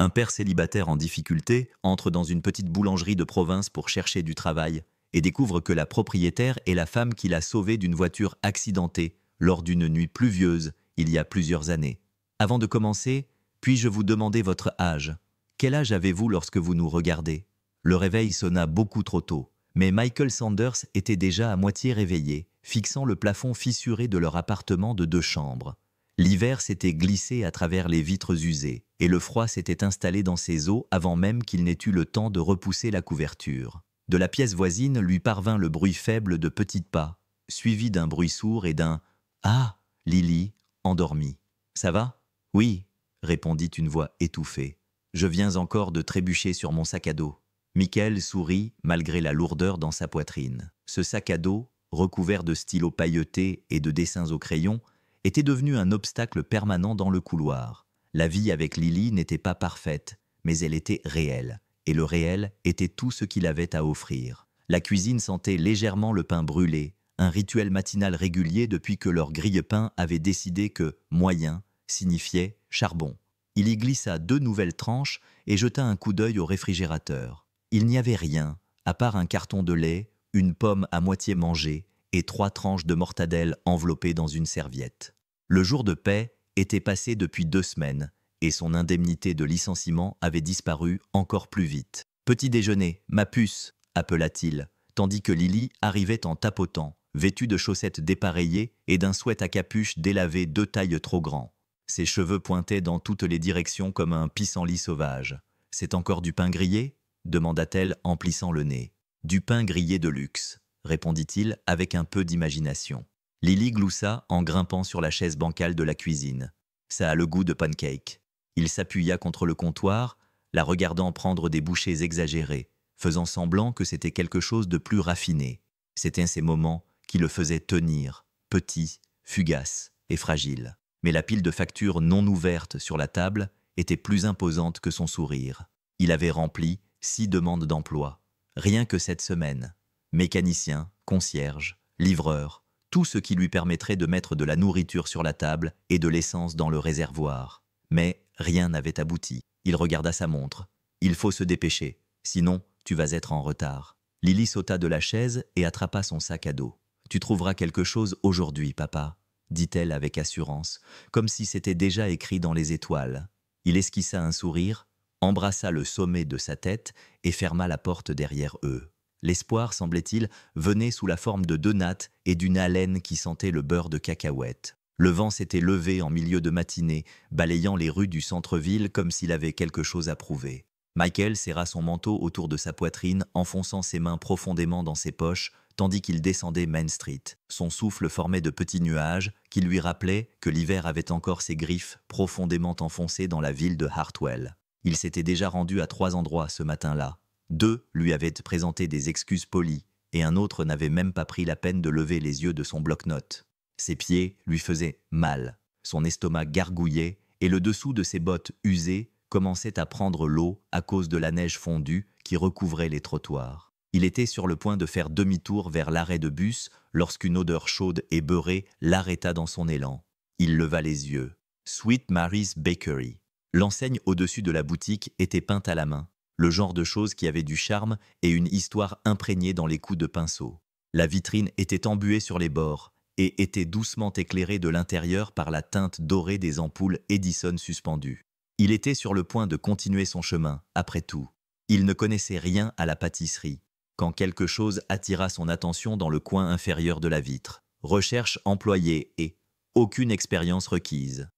Un père célibataire en difficulté entre dans une petite boulangerie de province pour chercher du travail et découvre que la propriétaire est la femme qu'il a sauvée d'une voiture accidentée lors d'une nuit pluvieuse il y a plusieurs années. Avant de commencer, puis-je vous demander votre âge? Quel âge avez-vous lorsque vous nous regardez? Le réveil sonna beaucoup trop tôt, mais Michael Sanders était déjà à moitié réveillé, fixant le plafond fissuré de leur appartement de 2 chambres. L'hiver s'était glissé à travers les vitres usées, et le froid s'était installé dans ses os avant même qu'il n'ait eu le temps de repousser la couverture. De la pièce voisine lui parvint le bruit faible de petits pas, suivi d'un bruit sourd et d'un « Ah !» Lily, endormie. « Ça va ?»« Oui », répondit une voix étouffée. « Je viens encore de trébucher sur mon sac à dos. » Michael sourit malgré la lourdeur dans sa poitrine. Ce sac à dos, recouvert de stylos pailletés et de dessins au crayon, était devenu un obstacle permanent dans le couloir. La vie avec Lily n'était pas parfaite, mais elle était réelle, et le réel était tout ce qu'il avait à offrir. La cuisine sentait légèrement le pain brûlé, un rituel matinal régulier depuis que leur grille-pain avait décidé que « moyen » signifiait « charbon ». Il y glissa 2 nouvelles tranches et jeta un coup d'œil au réfrigérateur. Il n'y avait rien, à part un carton de lait, une pomme à moitié mangée et 3 tranches de mortadelle enveloppées dans une serviette. Le jour de paix était passé depuis 2 semaines et son indemnité de licenciement avait disparu encore plus vite. « Petit déjeuner, ma puce !» appela-t-il, tandis que Lily arrivait en tapotant, vêtue de chaussettes dépareillées et d'un sweat à capuche délavé 2 tailles trop grand. Ses cheveux pointaient dans toutes les directions comme un pissenlit sauvage. « C'est encore du pain grillé ?» demanda-t-elle en plissant le nez. « Du pain grillé de luxe », répondit-il avec un peu d'imagination. Lily gloussa en grimpant sur la chaise bancale de la cuisine. « Ça a le goût de pancake. » Il s'appuya contre le comptoir, la regardant prendre des bouchées exagérées, faisant semblant que c'était quelque chose de plus raffiné. C'étaient ces moments qui le faisaient tenir, petit, fugace et fragile. Mais la pile de factures non ouvertes sur la table était plus imposante que son sourire. Il avait rempli 6 demandes d'emploi. Rien que cette semaine. Mécanicien, concierge, livreur, tout ce qui lui permettrait de mettre de la nourriture sur la table et de l'essence dans le réservoir. Mais rien n'avait abouti. Il regarda sa montre. « Il faut se dépêcher, sinon tu vas être en retard. » Lily sauta de la chaise et attrapa son sac à dos. « Tu trouveras quelque chose aujourd'hui, papa, » dit-elle avec assurance, comme si c'était déjà écrit dans les étoiles. Il esquissa un sourire, embrassa le sommet de sa tête et ferma la porte derrière eux. L'espoir, semblait-il, venait sous la forme de 2 nattes et d'une haleine qui sentait le beurre de cacahuète. Le vent s'était levé en milieu de matinée, balayant les rues du centre-ville comme s'il avait quelque chose à prouver. Michael serra son manteau autour de sa poitrine, enfonçant ses mains profondément dans ses poches, tandis qu'il descendait Main Street. Son souffle formait de petits nuages qui lui rappelaient que l'hiver avait encore ses griffes profondément enfoncées dans la ville de Hartwell. Il s'était déjà rendu à 3 endroits ce matin-là. 2 lui avaient présenté des excuses polies, et un autre n'avait même pas pris la peine de lever les yeux de son bloc-notes. Ses pieds lui faisaient mal, son estomac gargouillait, et le dessous de ses bottes usées commençait à prendre l'eau à cause de la neige fondue qui recouvrait les trottoirs. Il était sur le point de faire demi-tour vers l'arrêt de bus lorsqu'une odeur chaude et beurrée l'arrêta dans son élan. Il leva les yeux. Sweet Mary's Bakery. L'enseigne au-dessus de la boutique était peinte à la main, le genre de chose qui avait du charme et une histoire imprégnée dans les coups de pinceau. La vitrine était embuée sur les bords et était doucement éclairée de l'intérieur par la teinte dorée des ampoules Edison suspendues. Il était sur le point de continuer son chemin, après tout. Il ne connaissait rien à la pâtisserie, quand quelque chose attira son attention dans le coin inférieur de la vitre. Recherche employée et aucune expérience requise.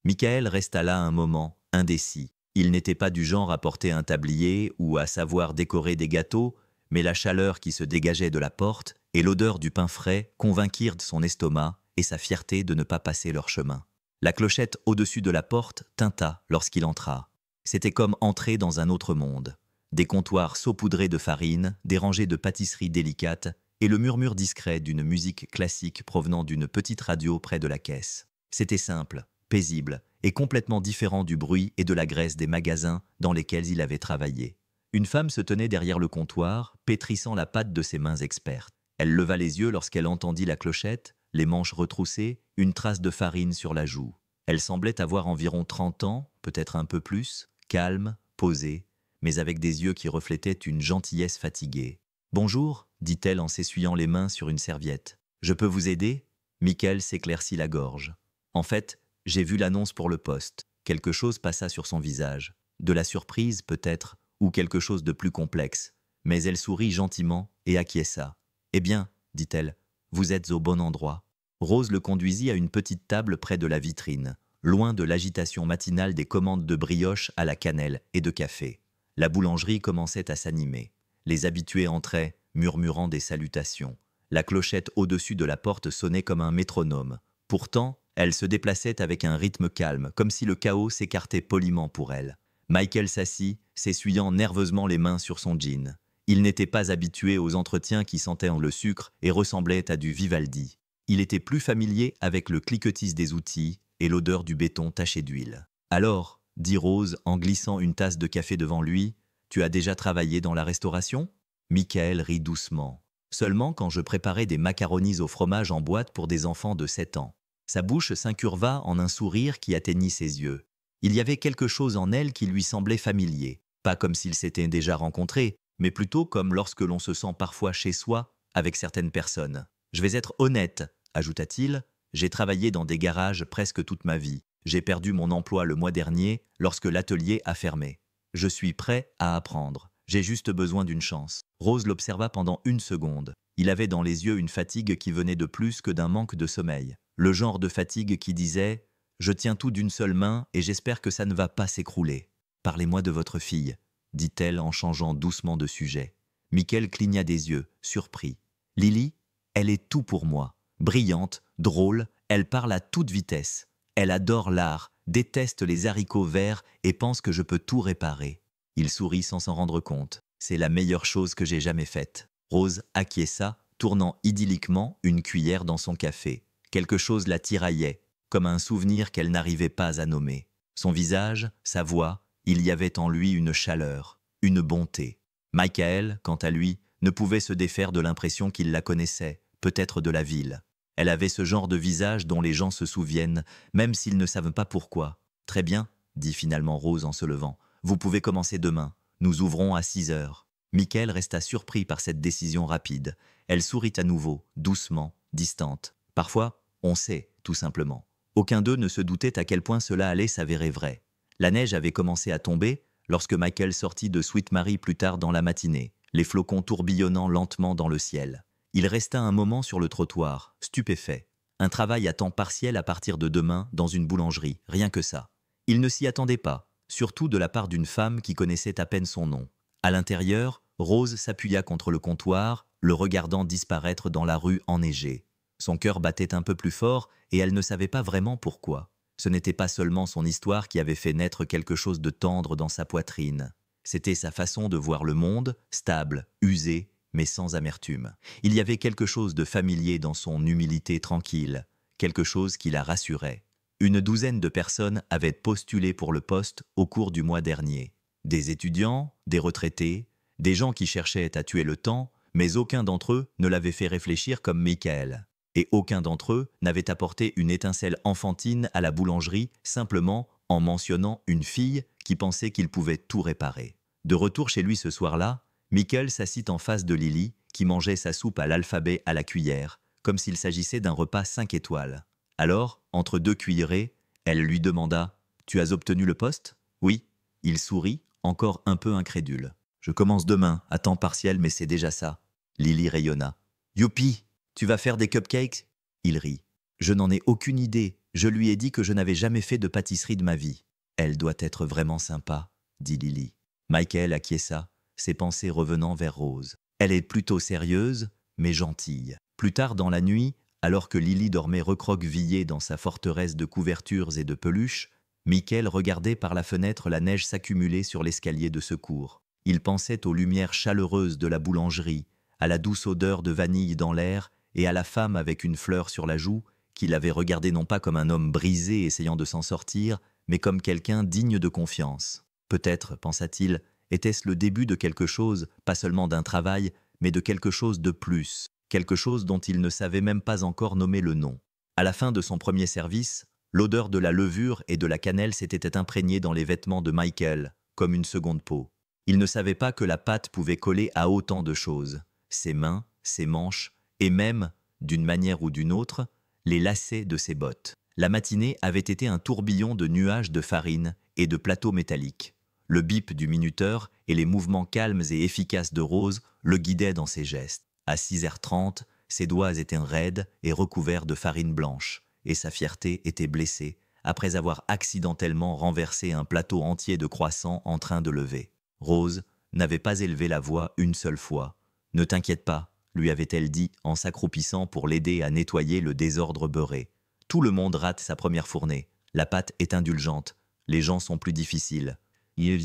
Michael resta là un moment, indécis. Il n'était pas du genre à porter un tablier ou à savoir décorer des gâteaux, mais la chaleur qui se dégageait de la porte et l'odeur du pain frais convainquirent son estomac et sa fierté de ne pas passer leur chemin. La clochette au-dessus de la porte tinta lorsqu'il entra. C'était comme entrer dans un autre monde. Des comptoirs saupoudrés de farine, des rangées de pâtisseries délicates et le murmure discret d'une musique classique provenant d'une petite radio près de la caisse. C'était simple, paisible et complètement différent du bruit et de la graisse des magasins dans lesquels il avait travaillé. Une femme se tenait derrière le comptoir, pétrissant la pâte de ses mains expertes. Elle leva les yeux lorsqu'elle entendit la clochette, les manches retroussées, une trace de farine sur la joue. Elle semblait avoir environ 30 ans, peut-être un peu plus, calme, posée, mais avec des yeux qui reflétaient une gentillesse fatiguée. « Bonjour », dit-elle en s'essuyant les mains sur une serviette. « Je peux vous aider ?» Michael s'éclaircit la gorge. « En fait, j'ai vu l'annonce pour le poste. » Quelque chose passa sur son visage. De la surprise, peut-être, ou quelque chose de plus complexe. Mais elle sourit gentiment et acquiesça. « Eh bien, » dit-elle, « vous êtes au bon endroit. » Rose le conduisit à une petite table près de la vitrine, loin de l'agitation matinale des commandes de brioche à la cannelle et de café. La boulangerie commençait à s'animer. Les habitués entraient, murmurant des salutations. La clochette au-dessus de la porte sonnait comme un métronome. Pourtant, elle se déplaçait avec un rythme calme, comme si le chaos s'écartait poliment pour elle. Michael s'assit, s'essuyant nerveusement les mains sur son jean. Il n'était pas habitué aux entretiens qui sentaient le sucre et ressemblaient à du Vivaldi. Il était plus familier avec le cliquetis des outils et l'odeur du béton taché d'huile. « Alors, » dit Rose en glissant une tasse de café devant lui, « tu as déjà travaillé dans la restauration ?» Michael rit doucement. « Seulement quand je préparais des macaronis au fromage en boîte pour des enfants de 7 ans. » Sa bouche s'incurva en un sourire qui atteignit ses yeux. Il y avait quelque chose en elle qui lui semblait familier, pas comme s'ils s'étaient déjà rencontrés, mais plutôt comme lorsque l'on se sent parfois chez soi avec certaines personnes. « Je vais être honnête, » ajouta-t-il, « j'ai travaillé dans des garages presque toute ma vie. J'ai perdu mon emploi le mois dernier lorsque l'atelier a fermé. Je suis prêt à apprendre. J'ai juste besoin d'une chance. » Rose l'observa pendant une seconde. Il avait dans les yeux une fatigue qui venait de plus que d'un manque de sommeil. Le genre de fatigue qui disait « Je tiens tout d'une seule main et j'espère que ça ne va pas s'écrouler. »« Parlez-moi de votre fille, » dit-elle en changeant doucement de sujet. Michael cligna des yeux, surpris. « Lily, elle est tout pour moi. Brillante, drôle, elle parle à toute vitesse. Elle adore l'art, déteste les haricots verts et pense que je peux tout réparer. » Il sourit sans s'en rendre compte. « C'est la meilleure chose que j'ai jamais faite. » Rose acquiesça, tournant idylliquement une cuillère dans son café. Quelque chose la tiraillait, comme un souvenir qu'elle n'arrivait pas à nommer. Son visage, sa voix, il y avait en lui une chaleur, une bonté. Michael, quant à lui, ne pouvait se défaire de l'impression qu'il la connaissait, peut-être de la ville. Elle avait ce genre de visage dont les gens se souviennent, même s'ils ne savent pas pourquoi. « Très bien, » dit finalement Rose en se levant. « Vous pouvez commencer demain. Nous ouvrons à 6 heures. » Michael resta surpris par cette décision rapide. Elle sourit à nouveau, doucement, distante. Parfois, on sait, tout simplement. Aucun d'eux ne se doutait à quel point cela allait s'avérer vrai. La neige avait commencé à tomber lorsque Michael sortit de Sweet Mary plus tard dans la matinée, les flocons tourbillonnant lentement dans le ciel. Il resta un moment sur le trottoir, stupéfait. Un travail à temps partiel à partir de demain dans une boulangerie, rien que ça. Il ne s'y attendait pas, surtout de la part d'une femme qui connaissait à peine son nom. À l'intérieur, Rose s'appuya contre le comptoir, le regardant disparaître dans la rue enneigée. Son cœur battait un peu plus fort et elle ne savait pas vraiment pourquoi. Ce n'était pas seulement son histoire qui avait fait naître quelque chose de tendre dans sa poitrine. C'était sa façon de voir le monde, stable, usé, mais sans amertume. Il y avait quelque chose de familier dans son humilité tranquille, quelque chose qui la rassurait. Une douzaine de personnes avaient postulé pour le poste au cours du mois dernier. Des étudiants, des retraités, des gens qui cherchaient à tuer le temps, mais aucun d'entre eux ne l'avait fait réfléchir comme Michael. Et aucun d'entre eux n'avait apporté une étincelle enfantine à la boulangerie simplement en mentionnant une fille qui pensait qu'il pouvait tout réparer. De retour chez lui ce soir-là, Michael s'assit en face de Lily, qui mangeait sa soupe à l'alphabet à la cuillère, comme s'il s'agissait d'un repas 5 étoiles. Alors, entre deux cuillerées, elle lui demanda « Tu as obtenu le poste ?»« Oui. » Il sourit, encore un peu incrédule. « Je commence demain, à temps partiel, mais c'est déjà ça. » Lily rayonna. « Youpi! Tu vas faire des cupcakes ?» Il rit. « Je n'en ai aucune idée. Je lui ai dit que je n'avais jamais fait de pâtisserie de ma vie. »« Elle doit être vraiment sympa, » dit Lily. Michael acquiesça, ses pensées revenant vers Rose. Elle est plutôt sérieuse, mais gentille. Plus tard dans la nuit, alors que Lily dormait recroquevillée dans sa forteresse de couvertures et de peluches, Michael regardait par la fenêtre la neige s'accumuler sur l'escalier de secours. Il pensait aux lumières chaleureuses de la boulangerie, à la douce odeur de vanille dans l'air et à la femme avec une fleur sur la joue, qu'il avait regardé non pas comme un homme brisé essayant de s'en sortir, mais comme quelqu'un digne de confiance. Peut-être, pensa-t-il, était-ce le début de quelque chose, pas seulement d'un travail, mais de quelque chose de plus, quelque chose dont il ne savait même pas encore nommer le nom. À la fin de son premier service, L'odeur de la levure et de la cannelle s'était imprégnée dans les vêtements de Michael, comme une seconde peau. Il ne savait pas que la pâte pouvait coller à autant de choses. Ses mains, ses manches, et même, d'une manière ou d'une autre, les lacets de ses bottes. La matinée avait été un tourbillon de nuages de farine et de plateaux métalliques. Le bip du minuteur et les mouvements calmes et efficaces de Rose le guidaient dans ses gestes. À 6h30, ses doigts étaient raides et recouverts de farine blanche, et sa fierté était blessée après avoir accidentellement renversé un plateau entier de croissants en train de lever. Rose n'avait pas élevé la voix une seule fois. « Ne t'inquiète pas », lui avait-elle dit en s'accroupissant pour l'aider à nettoyer le désordre beurré. « Tout le monde rate sa première fournée. La pâte est indulgente. Les gens sont plus difficiles. » Il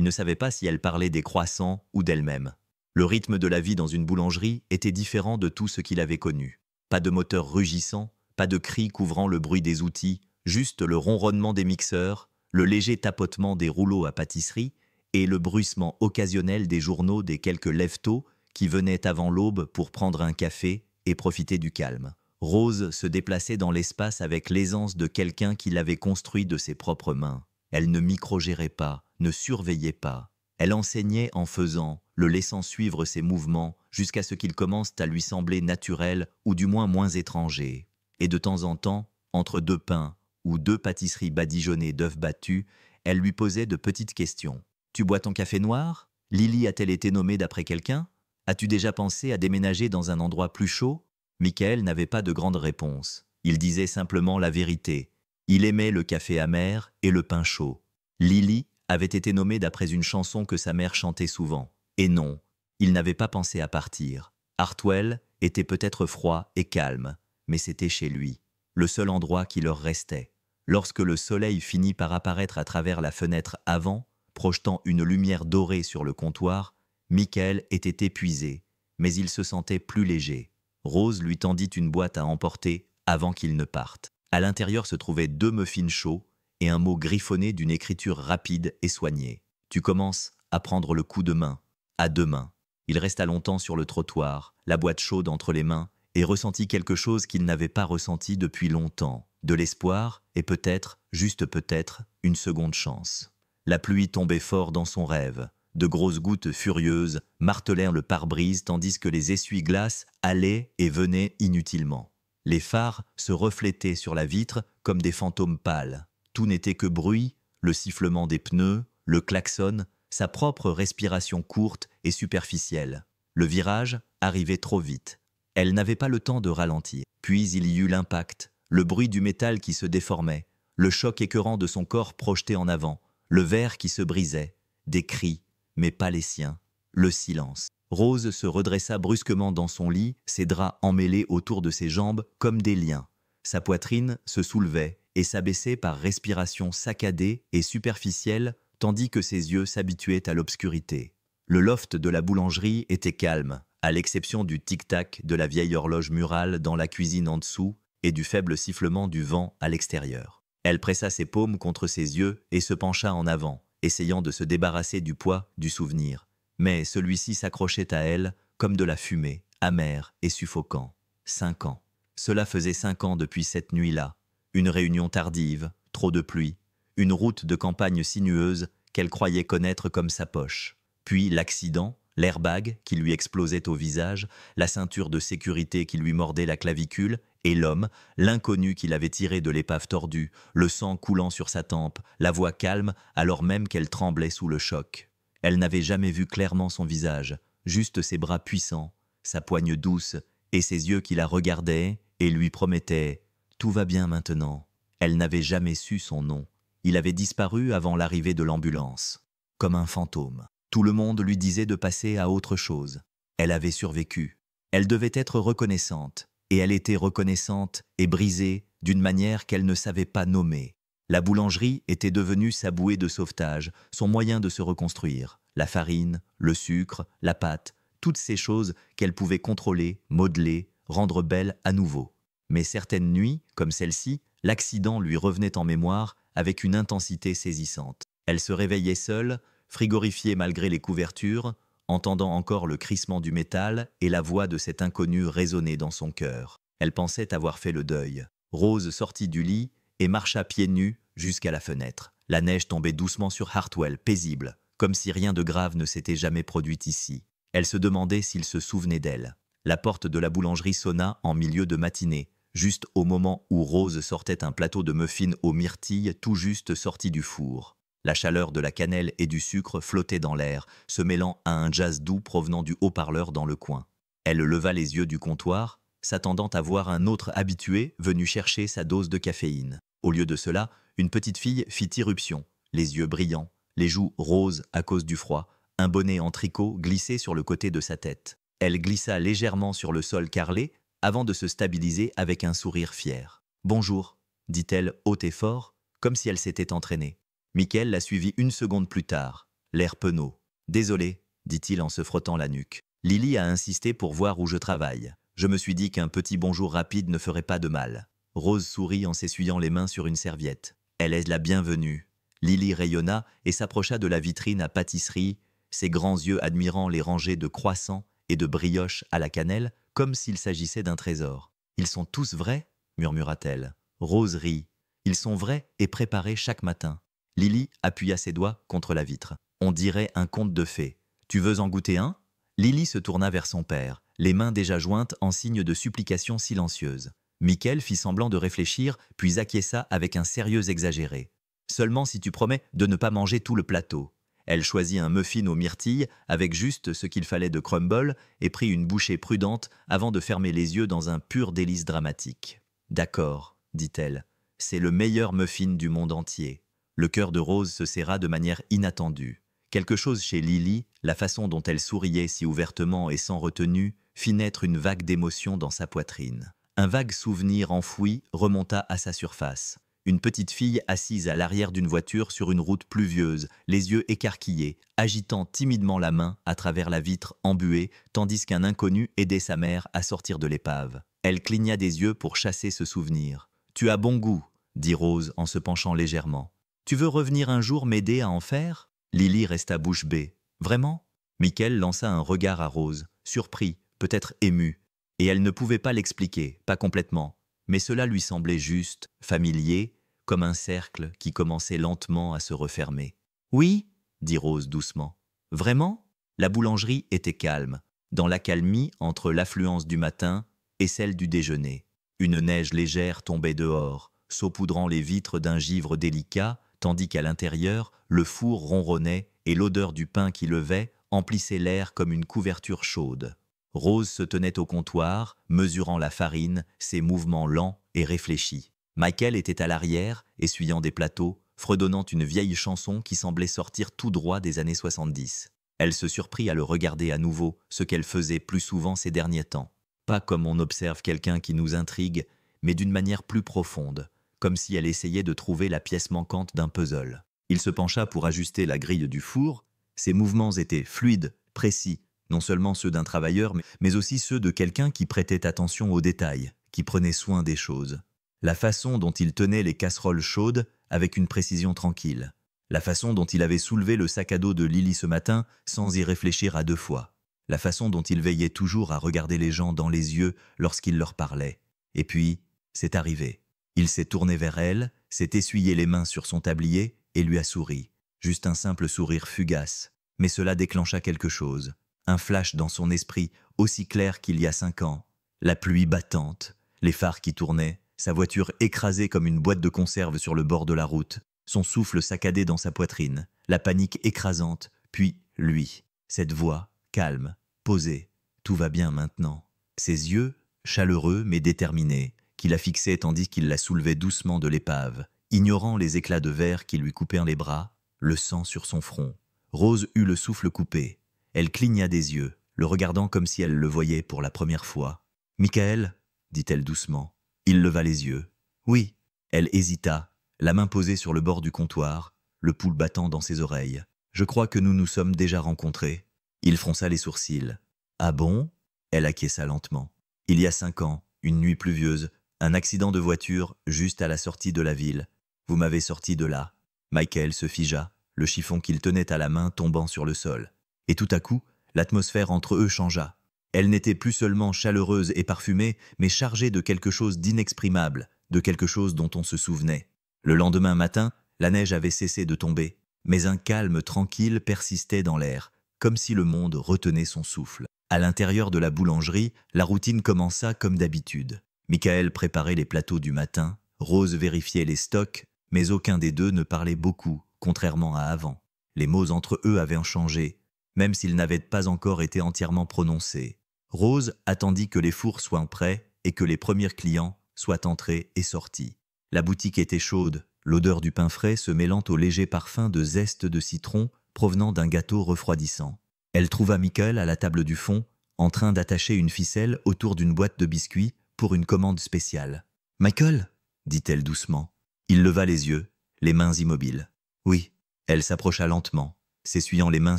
ne savait pas si elle parlait des croissants ou d'elle-même. Le rythme de la vie dans une boulangerie était différent de tout ce qu'il avait connu. Pas de moteur rugissant, pas de cris couvrant le bruit des outils, juste le ronronnement des mixeurs, le léger tapotement des rouleaux à pâtisserie et le bruissement occasionnel des journaux des quelques lève-tôt qui venaient avant l'aube pour prendre un café et profiter du calme. Rose se déplaçait dans l'espace avec l'aisance de quelqu'un qui l'avait construit de ses propres mains. Elle ne microgérait pas, ne surveillait pas. Elle enseignait en faisant, le laissant suivre ses mouvements jusqu'à ce qu'ils commencent à lui sembler naturels ou du moins moins étrangers. Et de temps en temps, entre deux pains ou deux pâtisseries badigeonnées d'œufs battus, elle lui posait de petites questions. « Tu bois ton café noir ? Lily a-t-elle été nommée d'après quelqu'un ? As-tu déjà pensé à déménager dans un endroit plus chaud ?» Michael n'avait pas de grande réponse. Il disait simplement la vérité. Il aimait le café amer et le pain chaud. Lily avait été nommée d'après une chanson que sa mère chantait souvent. Et non, il n'avait pas pensé à partir. Hartwell était peut-être froid et calme, mais c'était chez lui, le seul endroit qui leur restait. Lorsque le soleil finit par apparaître à travers la fenêtre avant, projetant une lumière dorée sur le comptoir, Michael était épuisé, mais il se sentait plus léger. Rose lui tendit une boîte à emporter avant qu'il ne parte. À l'intérieur se trouvaient 2 muffins chauds et un mot griffonné d'une écriture rapide et soignée. « Tu commences à prendre le coup de main. À demain. » Il resta longtemps sur le trottoir, la boîte chaude entre les mains, et ressentit quelque chose qu'il n'avait pas ressenti depuis longtemps. De l'espoir et peut-être, juste peut-être, une seconde chance. La pluie tombait fort dans son rêve. De grosses gouttes furieuses martelèrent le pare-brise tandis que les essuie-glaces allaient et venaient inutilement. Les phares se reflétaient sur la vitre comme des fantômes pâles. Tout n'était que bruit, le sifflement des pneus, le klaxon, sa propre respiration courte et superficielle. Le virage arrivait trop vite. Elle n'avait pas le temps de ralentir. Puis il y eut l'impact, le bruit du métal qui se déformait, le choc écœurant de son corps projeté en avant, le verre qui se brisait, des cris, mais pas les siens, le silence. Rose se redressa brusquement dans son lit, ses draps emmêlés autour de ses jambes comme des liens. Sa poitrine se soulevait et s'abaissait par respiration saccadée et superficielle, tandis que ses yeux s'habituaient à l'obscurité. Le loft de la boulangerie était calme, à l'exception du tic-tac de la vieille horloge murale dans la cuisine en dessous et du faible sifflement du vent à l'extérieur. Elle pressa ses paumes contre ses yeux et se pencha en avant, essayant de se débarrasser du poids du souvenir. Mais celui-ci s'accrochait à elle comme de la fumée, amer et suffocant. 5 ans. Cela faisait 5 ans depuis cette nuit-là. Une réunion tardive, trop de pluie, une route de campagne sinueuse qu'elle croyait connaître comme sa poche. Puis l'accident, l'airbag qui lui explosait au visage, la ceinture de sécurité qui lui mordait la clavicule, et l'homme, l'inconnu qui l'avait tiré de l'épave tordue, le sang coulant sur sa tempe, la voix calme alors même qu'elle tremblait sous le choc. Elle n'avait jamais vu clairement son visage, juste ses bras puissants, sa poigne douce et ses yeux qui la regardaient et lui promettaient « Tout va bien maintenant ». Elle n'avait jamais su son nom. Il avait disparu avant l'arrivée de l'ambulance, comme un fantôme. Tout le monde lui disait de passer à autre chose. Elle avait survécu. Elle devait être reconnaissante, et elle était reconnaissante et brisée d'une manière qu'elle ne savait pas nommer. La boulangerie était devenue sa bouée de sauvetage, son moyen de se reconstruire. La farine, le sucre, la pâte, toutes ces choses qu'elle pouvait contrôler, modeler, rendre belles à nouveau. Mais certaines nuits, comme celle-ci, l'accident lui revenait en mémoire avec une intensité saisissante. Elle se réveillait seule, frigorifiée malgré les couvertures, entendant encore le crissement du métal et la voix de cet inconnu résonner dans son cœur. Elle pensait avoir fait le deuil. Rose sortit du lit et marcha pieds nus jusqu'à la fenêtre. La neige tombait doucement sur Hartwell, paisible, comme si rien de grave ne s'était jamais produit ici. Elle se demandait s'il se souvenait d'elle. La porte de la boulangerie sonna en milieu de matinée, juste au moment où Rose sortait un plateau de muffins aux myrtilles tout juste sorti du four. La chaleur de la cannelle et du sucre flottait dans l'air, se mêlant à un jazz doux provenant du haut-parleur dans le coin. Elle leva les yeux du comptoir, s'attendant à voir un autre habitué venu chercher sa dose de caféine. Au lieu de cela, une petite fille fit irruption, les yeux brillants, les joues roses à cause du froid, un bonnet en tricot glissé sur le côté de sa tête. Elle glissa légèrement sur le sol carrelé avant de se stabiliser avec un sourire fier. « Bonjour », dit-elle haut et fort, comme si elle s'était entraînée. Michael la suivit une seconde plus tard, l'air penaud. « Désolé », dit-il en se frottant la nuque. « Lily a insisté pour voir où je travaille. Je me suis dit qu'un petit bonjour rapide ne ferait pas de mal. » Rose sourit en s'essuyant les mains sur une serviette. « Elle est la bienvenue. » Lily rayonna et s'approcha de la vitrine à pâtisserie, ses grands yeux admirant les rangées de croissants et de brioches à la cannelle, comme s'il s'agissait d'un trésor. « Ils sont tous vrais ?» murmura-t-elle. Rose rit. « Ils sont vrais et préparés chaque matin. » Lily appuya ses doigts contre la vitre. « On dirait un conte de fées. Tu veux en goûter un ?» Lily se tourna vers son père, les mains déjà jointes en signe de supplication silencieuse. Michael fit semblant de réfléchir, puis acquiesça avec un sérieux exagéré. « Seulement si tu promets de ne pas manger tout le plateau. » Elle choisit un muffin aux myrtilles avec juste ce qu'il fallait de crumble et prit une bouchée prudente avant de fermer les yeux dans un pur délice dramatique. « D'accord, » dit-elle, « c'est le meilleur muffin du monde entier. » Le cœur de Rose se serra de manière inattendue. Quelque chose chez Lily, la façon dont elle souriait si ouvertement et sans retenue, fit naître une vague d'émotion dans sa poitrine. Un vague souvenir enfoui remonta à sa surface. Une petite fille assise à l'arrière d'une voiture sur une route pluvieuse, les yeux écarquillés, agitant timidement la main à travers la vitre embuée, tandis qu'un inconnu aidait sa mère à sortir de l'épave. Elle cligna des yeux pour chasser ce souvenir. « Tu as bon goût », dit Rose en se penchant légèrement. « Tu veux revenir un jour m'aider à en faire ?» Lily resta bouche bée. « Vraiment ?» Michael lança un regard à Rose, surpris, peut-être ému, et elle ne pouvait pas l'expliquer, pas complètement, mais cela lui semblait juste, familier, comme un cercle qui commençait lentement à se refermer. « Oui ?» dit Rose doucement. « Vraiment ?» La boulangerie était calme, dans l'accalmie entre l'affluence du matin et celle du déjeuner. Une neige légère tombait dehors, saupoudrant les vitres d'un givre délicat, tandis qu'à l'intérieur, le four ronronnait et l'odeur du pain qui levait emplissait l'air comme une couverture chaude. Rose se tenait au comptoir, mesurant la farine, ses mouvements lents et réfléchis. Michael était à l'arrière, essuyant des plateaux, fredonnant une vieille chanson qui semblait sortir tout droit des années 70. Elle se surprit à le regarder à nouveau, ce qu'elle faisait plus souvent ces derniers temps. Pas comme on observe quelqu'un qui nous intrigue, mais d'une manière plus profonde, comme si elle essayait de trouver la pièce manquante d'un puzzle. Il se pencha pour ajuster la grille du four. Ses mouvements étaient fluides, précis, non seulement ceux d'un travailleur, mais aussi ceux de quelqu'un qui prêtait attention aux détails, qui prenait soin des choses. La façon dont il tenait les casseroles chaudes avec une précision tranquille. La façon dont il avait soulevé le sac à dos de Lily ce matin sans y réfléchir à deux fois. La façon dont il veillait toujours à regarder les gens dans les yeux lorsqu'il leur parlait. Et puis, c'est arrivé. Il s'est tourné vers elle, s'est essuyé les mains sur son tablier et lui a souri. Juste un simple sourire fugace. Mais cela déclencha quelque chose. Un flash dans son esprit, aussi clair qu'il y a 5 ans. La pluie battante, les phares qui tournaient, sa voiture écrasée comme une boîte de conserve sur le bord de la route, son souffle saccadé dans sa poitrine, la panique écrasante, puis lui, cette voix, calme, posée. Tout va bien maintenant. Ses yeux, chaleureux mais déterminés, qui la fixaient tandis qu'il la soulevait doucement de l'épave, ignorant les éclats de verre qui lui coupèrent les bras, le sang sur son front. Rose eut le souffle coupé. Elle cligna des yeux, le regardant comme si elle le voyait pour la première fois. « Michael ?» dit-elle doucement. Il leva les yeux. « Oui. » Elle hésita, la main posée sur le bord du comptoir, le pouls battant dans ses oreilles. « Je crois que nous nous sommes déjà rencontrés. » Il fronça les sourcils. « Ah bon ?» Elle acquiesça lentement. « Il y a 5 ans, une nuit pluvieuse, un accident de voiture juste à la sortie de la ville. Vous m'avez sorti de là. » Michael se figea, le chiffon qu'il tenait à la main tombant sur le sol. Et tout à coup, l'atmosphère entre eux changea. Elle n'était plus seulement chaleureuse et parfumée, mais chargée de quelque chose d'inexprimable, de quelque chose dont on se souvenait. Le lendemain matin, la neige avait cessé de tomber, mais un calme tranquille persistait dans l'air, comme si le monde retenait son souffle. À l'intérieur de la boulangerie, la routine commença comme d'habitude. Michael préparait les plateaux du matin, Rose vérifiait les stocks, mais aucun des deux ne parlait beaucoup, contrairement à avant. Les mots entre eux avaient changé, même s'ils n'avaient pas encore été entièrement prononcés. Rose attendit que les fours soient prêts et que les premiers clients soient entrés et sortis. La boutique était chaude, l'odeur du pain frais se mêlant au léger parfum de zeste de citron provenant d'un gâteau refroidissant. Elle trouva Michael à la table du fond, en train d'attacher une ficelle autour d'une boîte de biscuits pour une commande spéciale. « Michael ?» dit-elle doucement. Il leva les yeux, les mains immobiles. « Oui. » Elle s'approcha lentement, s'essuyant les mains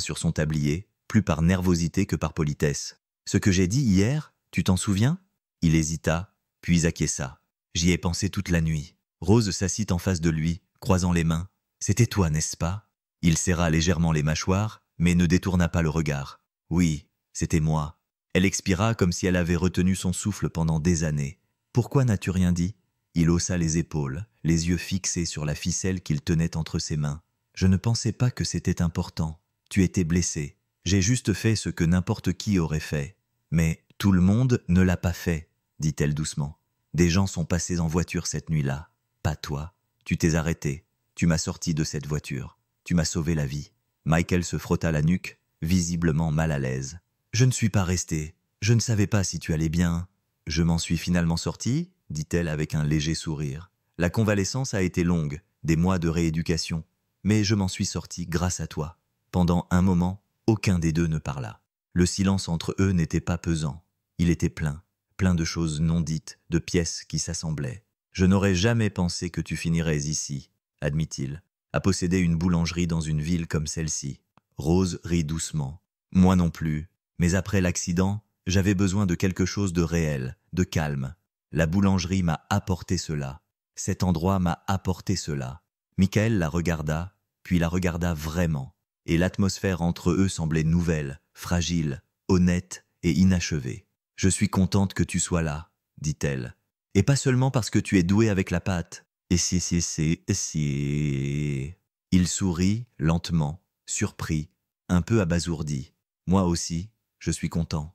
sur son tablier, plus par nervosité que par politesse. « Ce que j'ai dit hier, tu t'en souviens ?» Il hésita, puis acquiesça. « J'y ai pensé toute la nuit. » Rose s'assit en face de lui, croisant les mains. « C'était toi, n'est-ce pas ?» Il serra légèrement les mâchoires, mais ne détourna pas le regard. « Oui, c'était moi. » Elle expira comme si elle avait retenu son souffle pendant des années. « Pourquoi n'as-tu rien dit ?» Il haussa les épaules, les yeux fixés sur la ficelle qu'il tenait entre ses mains. « Je ne pensais pas que c'était important. Tu étais blessé. J'ai juste fait ce que n'importe qui aurait fait. Mais tout le monde ne l'a pas fait, dit-elle doucement. Des gens sont passés en voiture cette nuit-là. Pas toi. Tu t'es arrêté. Tu m'as sorti de cette voiture. Tu m'as sauvé la vie. » Michael se frotta la nuque, visiblement mal à l'aise. « Je ne suis pas resté. Je ne savais pas si tu allais bien. »« Je m'en suis finalement sorti ?» dit-elle avec un léger sourire. « La convalescence a été longue, des mois de rééducation. Mais je m'en suis sorti grâce à toi. » Pendant un moment, aucun des deux ne parla. Le silence entre eux n'était pas pesant. Il était plein de choses non dites, de pièces qui s'assemblaient. « Je n'aurais jamais pensé que tu finirais ici, » admit-il, « à posséder une boulangerie dans une ville comme celle-ci. » Rose rit doucement. « Moi non plus. Mais après l'accident, j'avais besoin de quelque chose de réel, de calme. La boulangerie m'a apporté cela. Cet endroit m'a apporté cela. » Michael la regarda, puis la regarda vraiment, et l'atmosphère entre eux semblait nouvelle, fragile, honnête et inachevée. « Je suis contente que tu sois là, » dit-elle. « Et pas seulement parce que tu es doué avec la pâte. » « Et si. » Il sourit lentement, surpris, un peu abasourdi. « Moi aussi, je suis content. »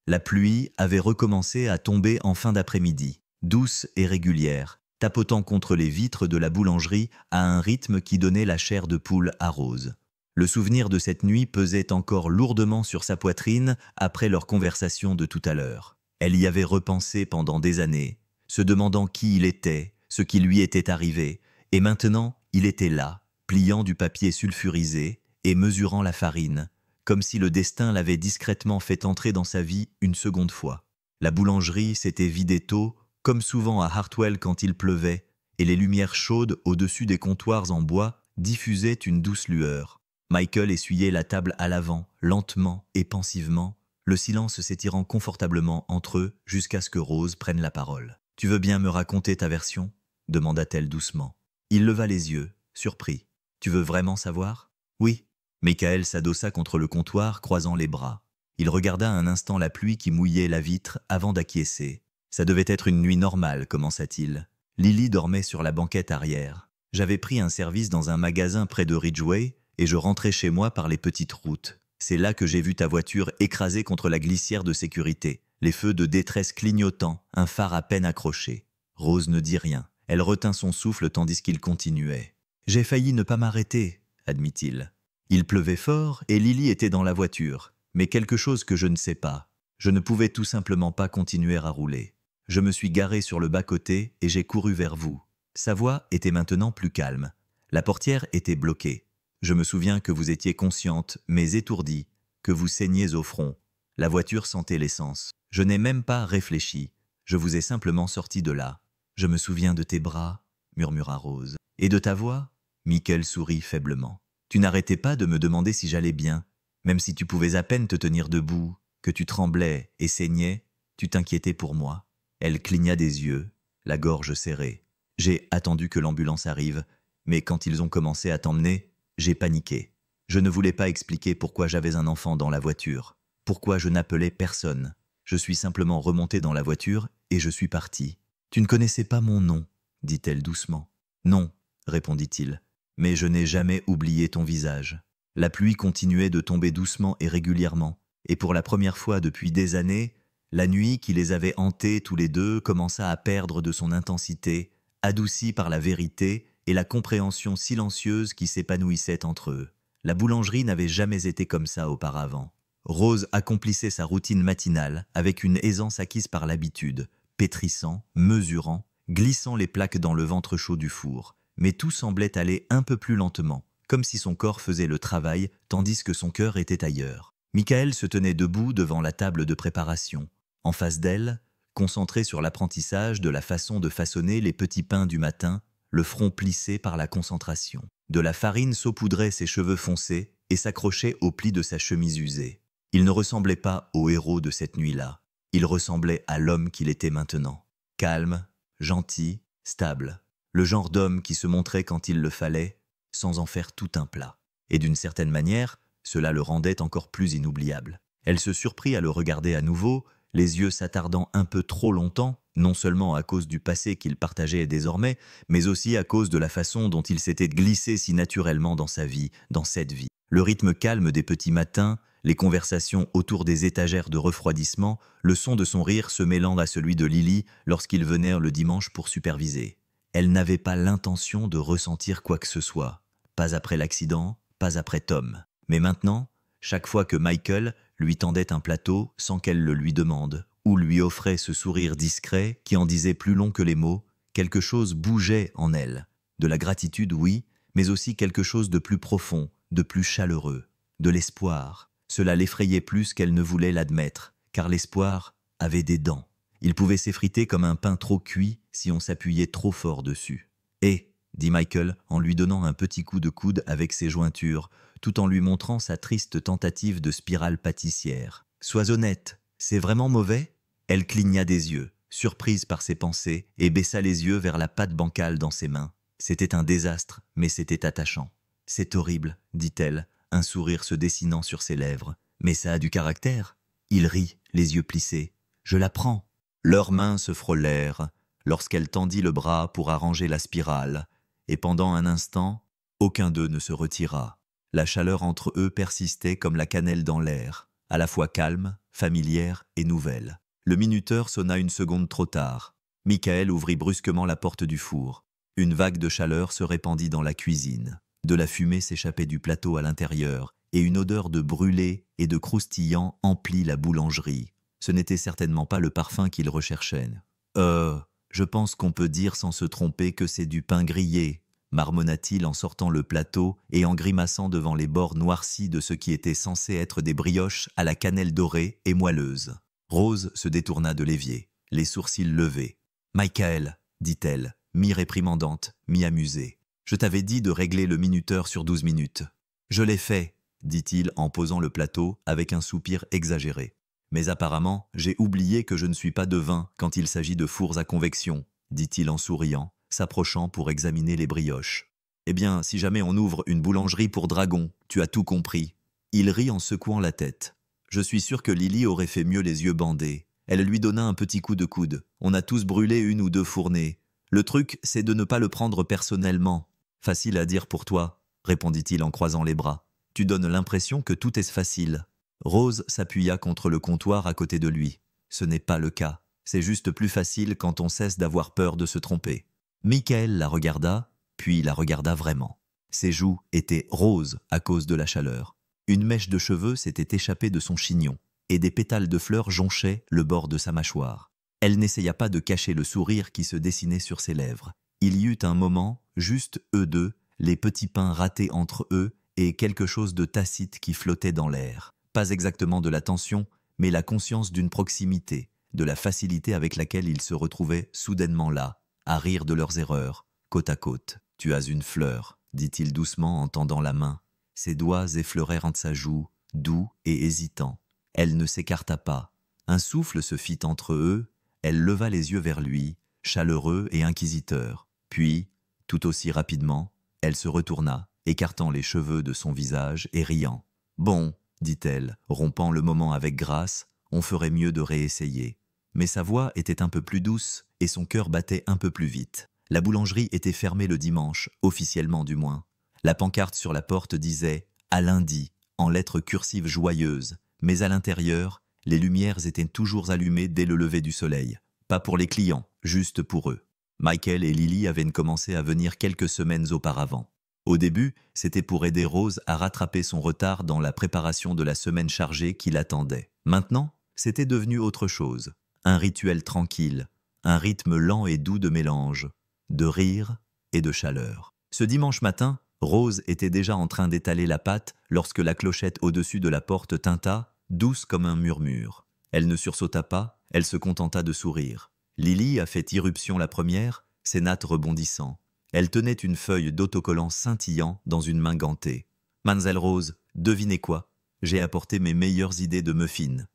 La pluie avait recommencé à tomber en fin d'après-midi, douce et régulière, tapotant contre les vitres de la boulangerie à un rythme qui donnait la chair de poule à Rose. Le souvenir de cette nuit pesait encore lourdement sur sa poitrine après leur conversation de tout à l'heure. Elle y avait repensé pendant des années, se demandant qui il était, ce qui lui était arrivé, et maintenant il était là, pliant du papier sulfurisé et mesurant la farine, comme si le destin l'avait discrètement fait entrer dans sa vie une seconde fois. La boulangerie s'était vidée tôt, comme souvent à Hartwell quand il pleuvait, et les lumières chaudes au-dessus des comptoirs en bois diffusaient une douce lueur. Michael essuyait la table à l'avant, lentement et pensivement, le silence s'étirant confortablement entre eux jusqu'à ce que Rose prenne la parole. « Tu veux bien me raconter ta version ?» demanda-t-elle doucement. Il leva les yeux, surpris. « Tu veux vraiment savoir ?»« Oui. » Michael s'adossa contre le comptoir, croisant les bras. Il regarda un instant la pluie qui mouillait la vitre avant d'acquiescer. « Ça devait être une nuit normale, commença-t-il. Lily dormait sur la banquette arrière. J'avais pris un service dans un magasin près de Ridgeway et je rentrais chez moi par les petites routes. C'est là que j'ai vu ta voiture écrasée contre la glissière de sécurité, les feux de détresse clignotant, un phare à peine accroché. » Rose ne dit rien. Elle retint son souffle tandis qu'il continuait. « J'ai failli ne pas m'arrêter, » admit-il. Il pleuvait fort et Lily était dans la voiture, mais quelque chose que je ne sais pas. Je ne pouvais tout simplement pas continuer à rouler. Je me suis garé sur le bas-côté et j'ai couru vers vous. Sa voix était maintenant plus calme. La portière était bloquée. Je me souviens que vous étiez consciente, mais étourdie, que vous saigniez au front. La voiture sentait l'essence. Je n'ai même pas réfléchi. Je vous ai simplement sorti de là. Je me souviens de tes bras, murmura Rose. Et de ta voix ? Michael sourit faiblement. Tu n'arrêtais pas de me demander si j'allais bien. Même si tu pouvais à peine te tenir debout, que tu tremblais et saignais, tu t'inquiétais pour moi. Elle cligna des yeux, la gorge serrée. J'ai attendu que l'ambulance arrive, mais quand ils ont commencé à t'emmener, j'ai paniqué. Je ne voulais pas expliquer pourquoi j'avais un enfant dans la voiture, pourquoi je n'appelais personne. Je suis simplement remonté dans la voiture et je suis partie. Tu ne connaissais pas mon nom, dit-elle doucement. Non, répondit-il, mais je n'ai jamais oublié ton visage. La pluie continuait de tomber doucement et régulièrement, et pour la première fois depuis des années, la nuit qui les avait hantés tous les deux commença à perdre de son intensité, adoucie par la vérité et la compréhension silencieuse qui s'épanouissait entre eux. La boulangerie n'avait jamais été comme ça auparavant. Rose accomplissait sa routine matinale avec une aisance acquise par l'habitude, pétrissant, mesurant, glissant les plaques dans le ventre chaud du four. Mais tout semblait aller un peu plus lentement, comme si son corps faisait le travail tandis que son cœur était ailleurs. Michael se tenait debout devant la table de préparation. En face d'elle, concentré sur l'apprentissage de la façon de façonner les petits pains du matin, le front plissé par la concentration. De la farine saupoudrait ses cheveux foncés et s'accrochait aux plis de sa chemise usée. Il ne ressemblait pas au héros de cette nuit-là. Il ressemblait à l'homme qu'il était maintenant. Calme, gentil, stable. Le genre d'homme qui se montrait quand il le fallait, sans en faire tout un plat. Et d'une certaine manière, cela le rendait encore plus inoubliable. Elle se surprit à le regarder à nouveau, les yeux s'attardant un peu trop longtemps, non seulement à cause du passé qu'il partageait désormais, mais aussi à cause de la façon dont il s'était glissé si naturellement dans sa vie, dans cette vie. Le rythme calme des petits matins, les conversations autour des étagères de refroidissement, le son de son rire se mêlant à celui de Lily lorsqu'ils venaient le dimanche pour superviser. Elle n'avait pas l'intention de ressentir quoi que ce soit. Pas après l'accident, pas après Tom. Mais maintenant, chaque fois que Michael lui tendait un plateau sans qu'elle le lui demande, ou lui offrait ce sourire discret qui en disait plus long que les mots, quelque chose bougeait en elle. De la gratitude, oui, mais aussi quelque chose de plus profond, de plus chaleureux, de l'espoir. Cela l'effrayait plus qu'elle ne voulait l'admettre, car l'espoir avait des dents. Il pouvait s'effriter comme un pain trop cuit si on s'appuyait trop fort dessus. « Hé !» dit Michael en lui donnant un petit coup de coude avec ses jointures, tout en lui montrant sa triste tentative de spirale pâtissière. « Sois honnête, c'est vraiment mauvais ?» Elle cligna des yeux, surprise par ses pensées, et baissa les yeux vers la pâte bancale dans ses mains. C'était un désastre, mais c'était attachant. « C'est horrible, dit-elle, un sourire se dessinant sur ses lèvres. Mais ça a du caractère. » Il rit, les yeux plissés. « Je la prends. » Leurs mains se frôlèrent lorsqu'elle tendit le bras pour arranger la spirale, et pendant un instant, aucun d'eux ne se retira. La chaleur entre eux persistait comme la cannelle dans l'air, à la fois calme, familière et nouvelle. Le minuteur sonna une seconde trop tard. Michael ouvrit brusquement la porte du four. Une vague de chaleur se répandit dans la cuisine. De la fumée s'échappait du plateau à l'intérieur, et une odeur de brûlé et de croustillant emplit la boulangerie. Ce n'était certainement pas le parfum qu'il recherchait. « Je pense qu'on peut dire sans se tromper que c'est du pain grillé », marmonna-t-il en sortant le plateau et en grimaçant devant les bords noircis de ce qui était censé être des brioches à la cannelle dorée et moelleuse. Rose se détourna de l'évier, les sourcils levés. « Michael, dit-elle, mi-réprimandante, mi-amusée, je t'avais dit de régler le minuteur sur 12 minutes. »« Je l'ai fait, » dit-il en posant le plateau avec un soupir exagéré. « Mais apparemment, j'ai oublié que je ne suis pas devin quand il s'agit de fours à convection, » dit-il en souriant, s'approchant pour examiner les brioches. « Eh bien, si jamais on ouvre une boulangerie pour dragons, tu as tout compris. » Il rit en secouant la tête. « Je suis sûr que Lily aurait fait mieux les yeux bandés. » Elle lui donna un petit coup de coude. « On a tous brûlé une ou deux fournées. Le truc, c'est de ne pas le prendre personnellement. »« Facile à dire pour toi, » répondit-il en croisant les bras. « Tu donnes l'impression que tout est facile. » Rose s'appuya contre le comptoir à côté de lui. « Ce n'est pas le cas. C'est juste plus facile quand on cesse d'avoir peur de se tromper. » Michael la regarda, puis la regarda vraiment. Ses joues étaient roses à cause de la chaleur. Une mèche de cheveux s'était échappée de son chignon, et des pétales de fleurs jonchaient le bord de sa mâchoire. Elle n'essaya pas de cacher le sourire qui se dessinait sur ses lèvres. Il y eut un moment, juste eux deux, les petits pains ratés entre eux, et quelque chose de tacite qui flottait dans l'air. Pas exactement de la tension, mais la conscience d'une proximité, de la facilité avec laquelle ils se retrouvaient soudainement là, à rire de leurs erreurs, côte à côte. « Tu as une fleur, » dit-il doucement en tendant la main. Ses doigts effleurèrent sa joue, doux et hésitant. Elle ne s'écarta pas. Un souffle se fit entre eux, elle leva les yeux vers lui, chaleureux et inquisiteur. Puis, tout aussi rapidement, elle se retourna, écartant les cheveux de son visage et riant. « Bon, dit-elle, rompant le moment avec grâce, on ferait mieux de réessayer. » Mais sa voix était un peu plus douce et son cœur battait un peu plus vite. La boulangerie était fermée le dimanche, officiellement du moins. La pancarte sur la porte disait « À lundi » en lettres cursives joyeuses, mais à l'intérieur, les lumières étaient toujours allumées dès le lever du soleil. Pas pour les clients, juste pour eux. Michael et Lily avaient commencé à venir quelques semaines auparavant. Au début, c'était pour aider Rose à rattraper son retard dans la préparation de la semaine chargée qui l'attendait. Maintenant, c'était devenu autre chose. Un rituel tranquille, un rythme lent et doux de mélange, de rire et de chaleur. Ce dimanche matin, Rose était déjà en train d'étaler la pâte lorsque la clochette au-dessus de la porte tinta, douce comme un murmure. Elle ne sursauta pas, elle se contenta de sourire. Lily a fait irruption la première, ses nattes rebondissant. Elle tenait une feuille d'autocollant scintillant dans une main gantée. « Mademoiselle Rose, devinez quoi? J'ai apporté mes meilleures idées de muffins. »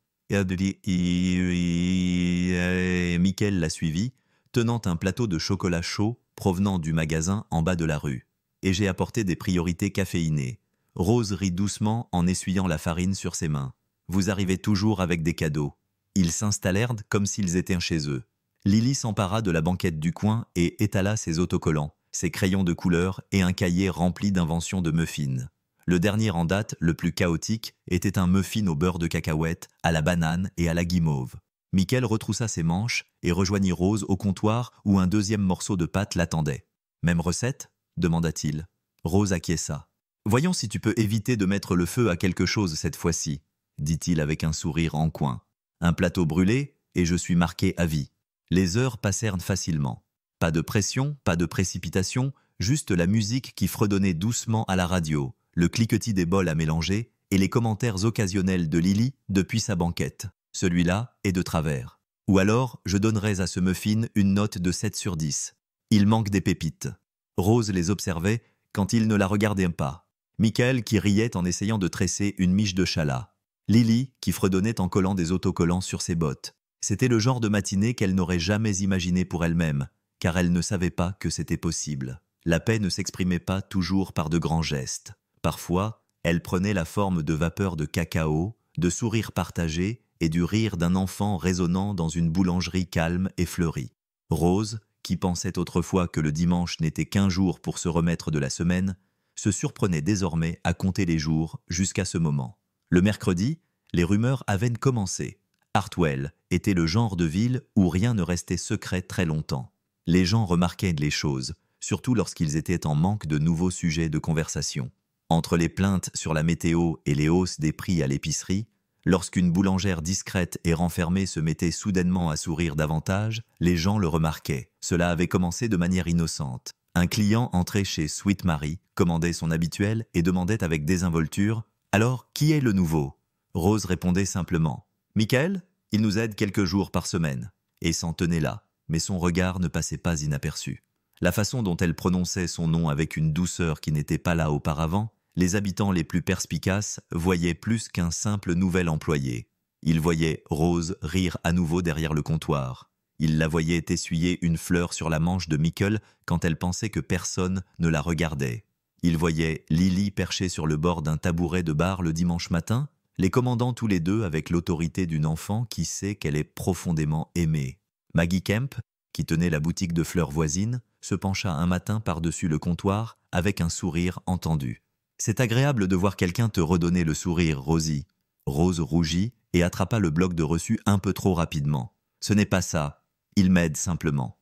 Michael l'a suivi, tenant un plateau de chocolat chaud provenant du magasin en bas de la rue. Et j'ai apporté des priorités caféinées. Rose rit doucement en essuyant la farine sur ses mains. Vous arrivez toujours avec des cadeaux. Ils s'installèrent comme s'ils étaient chez eux. Lily s'empara de la banquette du coin et étala ses autocollants, ses crayons de couleur et un cahier rempli d'inventions de muffins. Le dernier en date, le plus chaotique, était un muffin au beurre de cacahuète, à la banane et à la guimauve. Michael retroussa ses manches et rejoignit Rose au comptoir où un deuxième morceau de pâte l'attendait. « Même recette ?» demanda-t-il. Rose acquiesça. « Voyons si tu peux éviter de mettre le feu à quelque chose cette fois-ci, » dit-il avec un sourire en coin. « Un plateau brûlé et je suis marqué à vie. » Les heures passèrent facilement. Pas de pression, pas de précipitation, juste la musique qui fredonnait doucement à la radio, le cliquetis des bols à mélanger et les commentaires occasionnels de Lily depuis sa banquette. Celui-là est de travers. Ou alors, je donnerais à ce muffin une note de 7 sur 10. Il manque des pépites. Rose les observait quand il ne la regardait pas. Michael qui riait en essayant de tresser une miche de chalat. Lily qui fredonnait en collant des autocollants sur ses bottes. C'était le genre de matinée qu'elle n'aurait jamais imaginé pour elle-même, car elle ne savait pas que c'était possible. La paix ne s'exprimait pas toujours par de grands gestes. Parfois, elle prenait la forme de vapeur de cacao, de sourires partagés et du rire d'un enfant résonnant dans une boulangerie calme et fleurie. Rose, qui pensait autrefois que le dimanche n'était qu'un jour pour se remettre de la semaine, se surprenait désormais à compter les jours jusqu'à ce moment. Le mercredi, les rumeurs avaient commencé. Hartwell était le genre de ville où rien ne restait secret très longtemps. Les gens remarquaient les choses, surtout lorsqu'ils étaient en manque de nouveaux sujets de conversation. Entre les plaintes sur la météo et les hausses des prix à l'épicerie, lorsqu'une boulangère discrète et renfermée se mettait soudainement à sourire davantage, les gens le remarquaient. Cela avait commencé de manière innocente. Un client entrait chez Sweet Mary, commandait son habituel et demandait avec désinvolture « Alors, qui est le nouveau ?» Rose répondait simplement « Michael, il nous aide quelques jours par semaine. » Et s'en tenait là, mais son regard ne passait pas inaperçu. La façon dont elle prononçait son nom avec une douceur qui n'était pas là auparavant, les habitants les plus perspicaces voyaient plus qu'un simple nouvel employé. Ils voyaient Rose rire à nouveau derrière le comptoir. Ils la voyaient essuyer une fleur sur la manche de Michael quand elle pensait que personne ne la regardait. Ils voyaient Lily perchée sur le bord d'un tabouret de bar le dimanche matin, les commandant tous les deux avec l'autorité d'une enfant qui sait qu'elle est profondément aimée. Maggie Kemp, qui tenait la boutique de fleurs voisine, se pencha un matin par-dessus le comptoir avec un sourire entendu. « C'est agréable de voir quelqu'un te redonner le sourire, Rosie. » Rose rougit et attrapa le bloc de reçu un peu trop rapidement. « Ce n'est pas ça. Il m'aide simplement. »«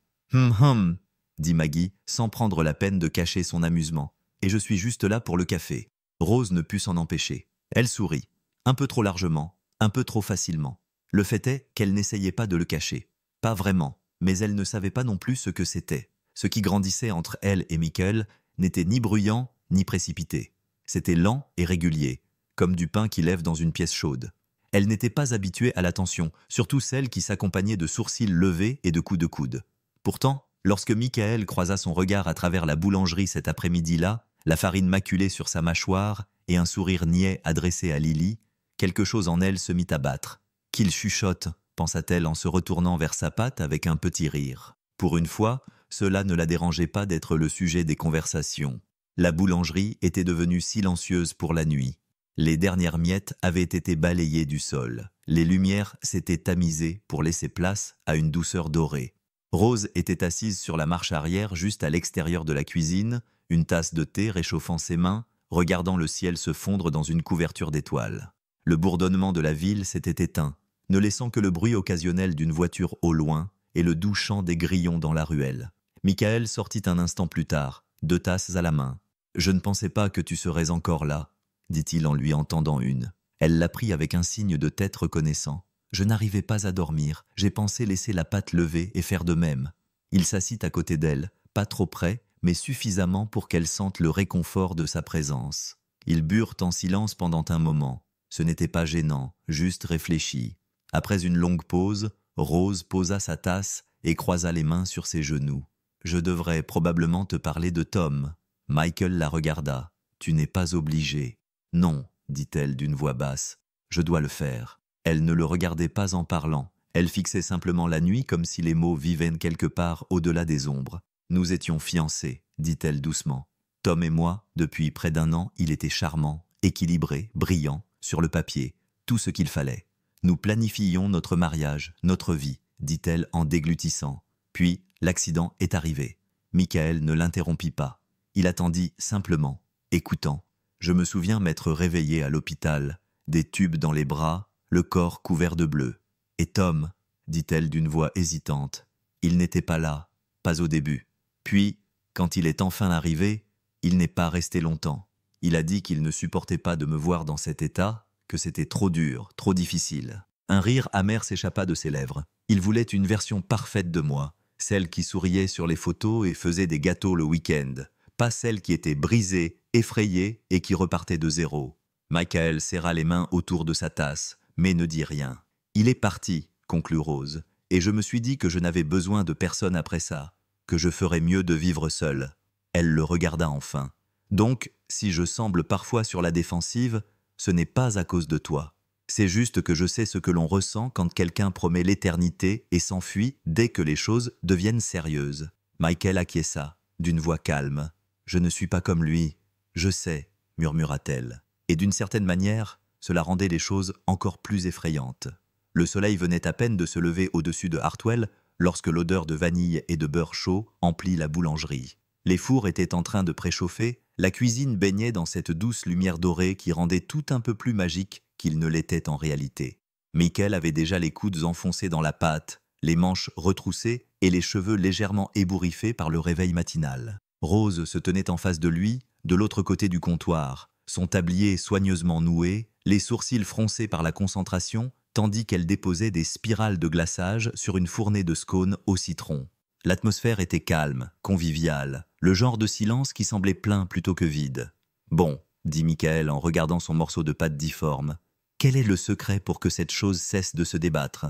dit Maggie, sans prendre la peine de cacher son amusement. « Et je suis juste là pour le café. » Rose ne put s'en empêcher. Elle sourit. Un peu trop largement, un peu trop facilement. Le fait est qu'elle n'essayait pas de le cacher. Pas vraiment, mais elle ne savait pas non plus ce que c'était. Ce qui grandissait entre elle et Michael n'était ni bruyant ni précipité. C'était lent et régulier, comme du pain qui lève dans une pièce chaude. Elle n'était pas habituée à l'attention, surtout celle qui s'accompagnait de sourcils levés et de coups de coude. Pourtant, lorsque Michael croisa son regard à travers la boulangerie cet après-midi-là, la farine maculée sur sa mâchoire et un sourire niais adressé à Lily, quelque chose en elle se mit à battre. « Qu'il chuchote !» pensa-t-elle en se retournant vers sa pâte avec un petit rire. Pour une fois, cela ne la dérangeait pas d'être le sujet des conversations. La boulangerie était devenue silencieuse pour la nuit. Les dernières miettes avaient été balayées du sol. Les lumières s'étaient tamisées pour laisser place à une douceur dorée. Rose était assise sur la marche arrière juste à l'extérieur de la cuisine, une tasse de thé réchauffant ses mains, regardant le ciel se fondre dans une couverture d'étoiles. Le bourdonnement de la ville s'était éteint, ne laissant que le bruit occasionnel d'une voiture au loin et le doux chant des grillons dans la ruelle. Michael sortit un instant plus tard, 2 tasses à la main. « Je ne pensais pas que tu serais encore là », dit-il en lui en tendant une. Elle la prit avec un signe de tête reconnaissant. « Je n'arrivais pas à dormir, j'ai pensé laisser la patte levée et faire de même. » Il s'assit à côté d'elle, pas trop près, mais suffisamment pour qu'elle sente le réconfort de sa présence. Ils burent en silence pendant un moment. Ce n'était pas gênant, juste réfléchi. Après une longue pause, Rose posa sa tasse et croisa les mains sur ses genoux. « Je devrais probablement te parler de Tom. » Michael la regarda. « Tu n'es pas obligé. »« Non, » dit-elle d'une voix basse. « Je dois le faire. » Elle ne le regardait pas en parlant. Elle fixait simplement la nuit comme si les mots vivaient quelque part au-delà des ombres. « Nous étions fiancés, » dit-elle doucement. « Tom et moi, depuis près d'1 an, il était charmant, équilibré, brillant, sur le papier, tout ce qu'il fallait. Nous planifiions notre mariage, notre vie, » dit-elle en déglutissant. Puis, l'accident est arrivé. Michael ne l'interrompit pas. Il attendit simplement, écoutant. Je me souviens m'être réveillé à l'hôpital, des tubes dans les bras, le corps couvert de bleu. « Et Tom » dit-elle d'une voix hésitante. « Il n'était pas là, pas au début. Puis, quand il est enfin arrivé, il n'est pas resté longtemps. Il a dit qu'il ne supportait pas de me voir dans cet état, que c'était trop dur, trop difficile. » Un rire amer s'échappa de ses lèvres. Il voulait une version parfaite de moi, celle qui souriait sur les photos et faisait des gâteaux le week-end, pas celle qui était brisée, effrayée et qui repartait de zéro. Michael serra les mains autour de sa tasse, mais ne dit rien. « Il est parti, » conclut Rose, « et je me suis dit que je n'avais besoin de personne après ça, que je ferais mieux de vivre seule. » Elle le regarda enfin. « Donc, si je semble parfois sur la défensive, ce n'est pas à cause de toi. C'est juste que je sais ce que l'on ressent quand quelqu'un promet l'éternité et s'enfuit dès que les choses deviennent sérieuses. » Michael acquiesça, d'une voix calme. « Je ne suis pas comme lui, je sais, » murmura-t-elle. Et d'une certaine manière, cela rendait les choses encore plus effrayantes. Le soleil venait à peine de se lever au-dessus de Hartwell lorsque l'odeur de vanille et de beurre chaud emplit la boulangerie. Les fours étaient en train de préchauffer, la cuisine baignait dans cette douce lumière dorée qui rendait tout un peu plus magique qu'il ne l'était en réalité. Michael avait déjà les coudes enfoncés dans la pâte, les manches retroussées et les cheveux légèrement ébouriffés par le réveil matinal. Rose se tenait en face de lui, de l'autre côté du comptoir, son tablier soigneusement noué, les sourcils froncés par la concentration, tandis qu'elle déposait des spirales de glaçage sur une fournée de scones au citron. L'atmosphère était calme, conviviale, le genre de silence qui semblait plein plutôt que vide. « Bon, » dit Michael en regardant son morceau de pâte difforme, « quel est le secret pour que cette chose cesse de se débattre ?»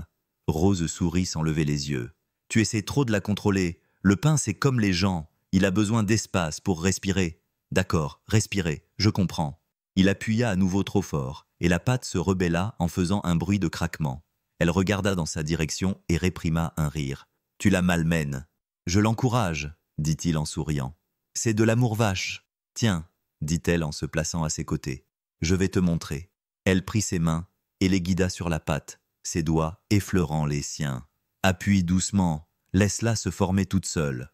Rose sourit sans lever les yeux. « Tu essaies trop de la contrôler. Le pain, c'est comme les gens. Il a besoin d'espace pour respirer. » « D'accord, respirer, je comprends. » Il appuya à nouveau trop fort, et la pâte se rebella en faisant un bruit de craquement. Elle regarda dans sa direction et réprima un rire. « Tu la malmènes. »« Je l'encourage, » dit-il en souriant. « C'est de l'amour vache. Tiens, » dit-elle en se plaçant à ses côtés. « Je vais te montrer. » Elle prit ses mains et les guida sur la pâte, ses doigts effleurant les siens. « Appuie doucement, laisse-la se former toute seule. »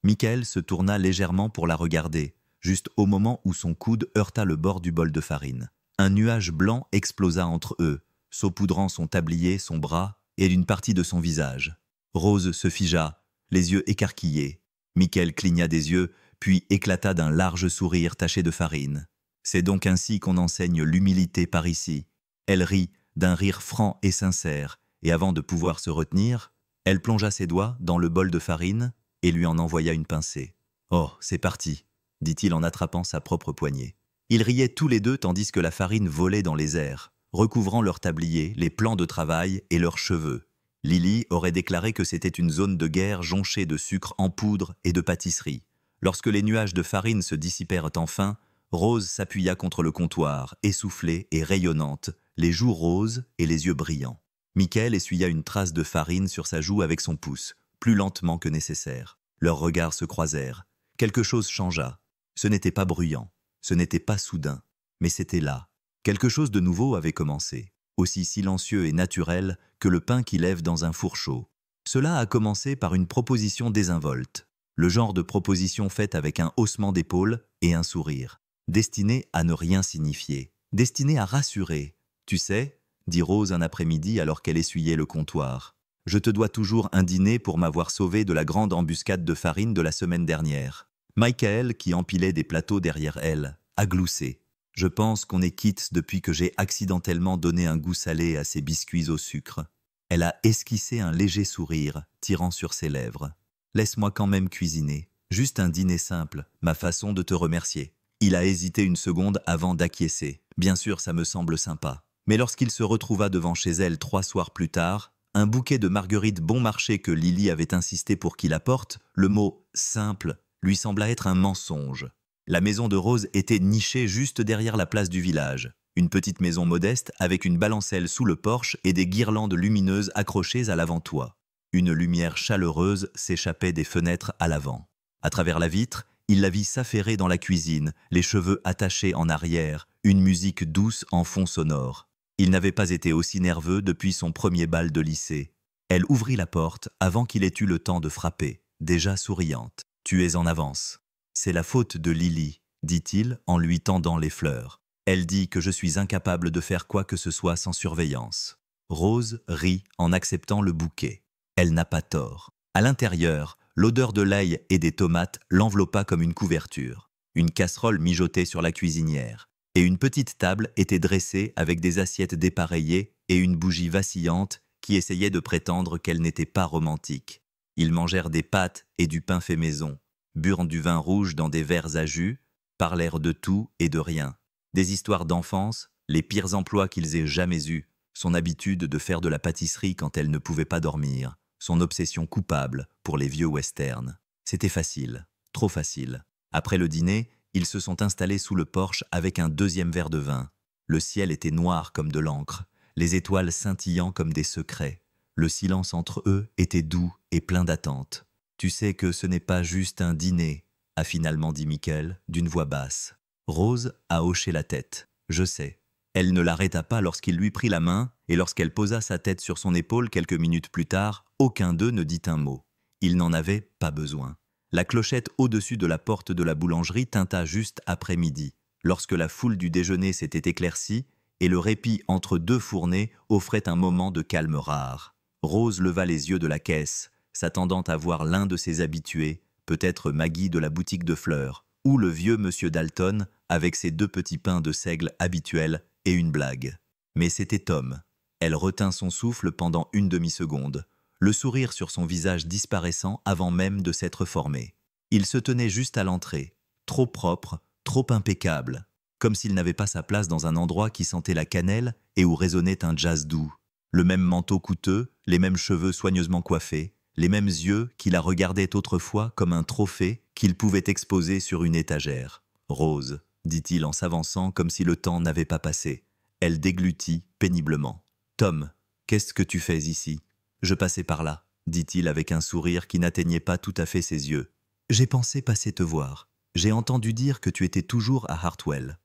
Michael se tourna légèrement pour la regarder, juste au moment où son coude heurta le bord du bol de farine. Un nuage blanc explosa entre eux, saupoudrant son tablier, son bras et une partie de son visage. Rose se figea, les yeux écarquillés. Michael cligna des yeux, puis éclata d'un large sourire taché de farine. « C'est donc ainsi qu'on enseigne l'humilité par ici. » Elle rit, d'un rire franc et sincère, et avant de pouvoir se retenir, elle plongea ses doigts dans le bol de farine et lui en envoya une pincée. « Oh, c'est parti !» dit-il en attrapant sa propre poignée. Ils riaient tous les deux tandis que la farine volait dans les airs, recouvrant leurs tabliers, les plans de travail et leurs cheveux. Lily aurait déclaré que c'était une zone de guerre jonchée de sucre en poudre et de pâtisserie. Lorsque les nuages de farine se dissipèrent enfin, Rose s'appuya contre le comptoir, essoufflée et rayonnante, les joues roses et les yeux brillants. Michael essuya une trace de farine sur sa joue avec son pouce, plus lentement que nécessaire. Leurs regards se croisèrent. Quelque chose changea. Ce n'était pas bruyant, ce n'était pas soudain, mais c'était là, Quelque chose de nouveau avait commencé, aussi silencieux et naturel que le pain qui lève dans un four chaud. Cela a commencé par une proposition désinvolte, le genre de proposition faite avec un haussement d'épaule et un sourire, destinée à ne rien signifier, destinée à rassurer. « Tu sais », dit Rose un après-midi alors qu'elle essuyait le comptoir, « je te dois toujours un dîner pour m'avoir sauvé de la grande embuscade de farine de la semaine dernière. » Michael, qui empilait des plateaux derrière elle, a gloussé. « Je pense qu'on est quitte depuis que j'ai accidentellement donné un goût salé à ces biscuits au sucre. » Elle a esquissé un léger sourire, tirant sur ses lèvres. « Laisse-moi quand même cuisiner. Juste un dîner simple, ma façon de te remercier. » Il a hésité une seconde avant d'acquiescer. « Bien sûr, ça me semble sympa. » Mais lorsqu'il se retrouva devant chez elle 3 soirs plus tard, un bouquet de marguerites bon marché que Lily avait insisté pour qu'il apporte, le mot « simple » lui sembla être un mensonge. La maison de Rose était nichée juste derrière la place du village. Une petite maison modeste avec une balancelle sous le porche et des guirlandes lumineuses accrochées à l'avant-toit. Une lumière chaleureuse s'échappait des fenêtres à l'avant. À travers la vitre, il la vit s'affairer dans la cuisine, les cheveux attachés en arrière, une musique douce en fond sonore. Il n'avait pas été aussi nerveux depuis son premier bal de lycée. Elle ouvrit la porte avant qu'il ait eu le temps de frapper, déjà souriante. « Tu es en avance. »« C'est la faute de Lily, » dit-il en lui tendant les fleurs. « Elle dit que je suis incapable de faire quoi que ce soit sans surveillance. » Rose rit en acceptant le bouquet. Elle n'a pas tort. À l'intérieur, l'odeur de l'ail et des tomates l'enveloppa comme une couverture. Une casserole mijotait sur la cuisinière, et une petite table était dressée avec des assiettes dépareillées et une bougie vacillante qui essayait de prétendre qu'elle n'était pas romantique. Ils mangèrent des pâtes et du pain fait maison, burent du vin rouge dans des verres à jus, parlèrent de tout et de rien. Des histoires d'enfance, les pires emplois qu'ils aient jamais eus, son habitude de faire de la pâtisserie quand elle ne pouvait pas dormir, son obsession coupable pour les vieux westerns. C'était facile, trop facile. Après le dîner, ils se sont installés sous le porche avec un deuxième verre de vin. Le ciel était noir comme de l'encre, les étoiles scintillant comme des secrets. Le silence entre eux était doux et plein d'attente. « Tu sais que ce n'est pas juste un dîner », a finalement dit Michael d'une voix basse. Rose a hoché la tête. « Je sais. » Elle ne l'arrêta pas lorsqu'il lui prit la main, et lorsqu'elle posa sa tête sur son épaule quelques minutes plus tard, aucun d'eux ne dit un mot. Il n'en avait pas besoin. La clochette au-dessus de la porte de la boulangerie tinta juste après midi, lorsque la foule du déjeuner s'était éclaircie, et le répit entre 2 fournées offrait un moment de calme rare. Rose leva les yeux de la caisse, s'attendant à voir l'un de ses habitués, peut-être Maggie de la boutique de fleurs, ou le vieux monsieur Dalton avec ses 2 petits pains de seigle habituels et une blague. Mais c'était Tom. Elle retint son souffle pendant une demi-seconde, le sourire sur son visage disparaissant avant même de s'être formé. Il se tenait juste à l'entrée, trop propre, trop impeccable, comme s'il n'avait pas sa place dans un endroit qui sentait la cannelle et où résonnait un jazz doux. Le même manteau coûteux, les mêmes cheveux soigneusement coiffés, les mêmes yeux qui la regardaient autrefois comme un trophée qu'il pouvait exposer sur une étagère. « Rose », dit-il en s'avançant comme si le temps n'avait pas passé. Elle déglutit péniblement. « Tom, qu'est-ce que tu fais ici ?»« Je passais par là, » dit-il avec un sourire qui n'atteignait pas tout à fait ses yeux. « J'ai pensé passer te voir. J'ai entendu dire que tu étais toujours à Hartwell. »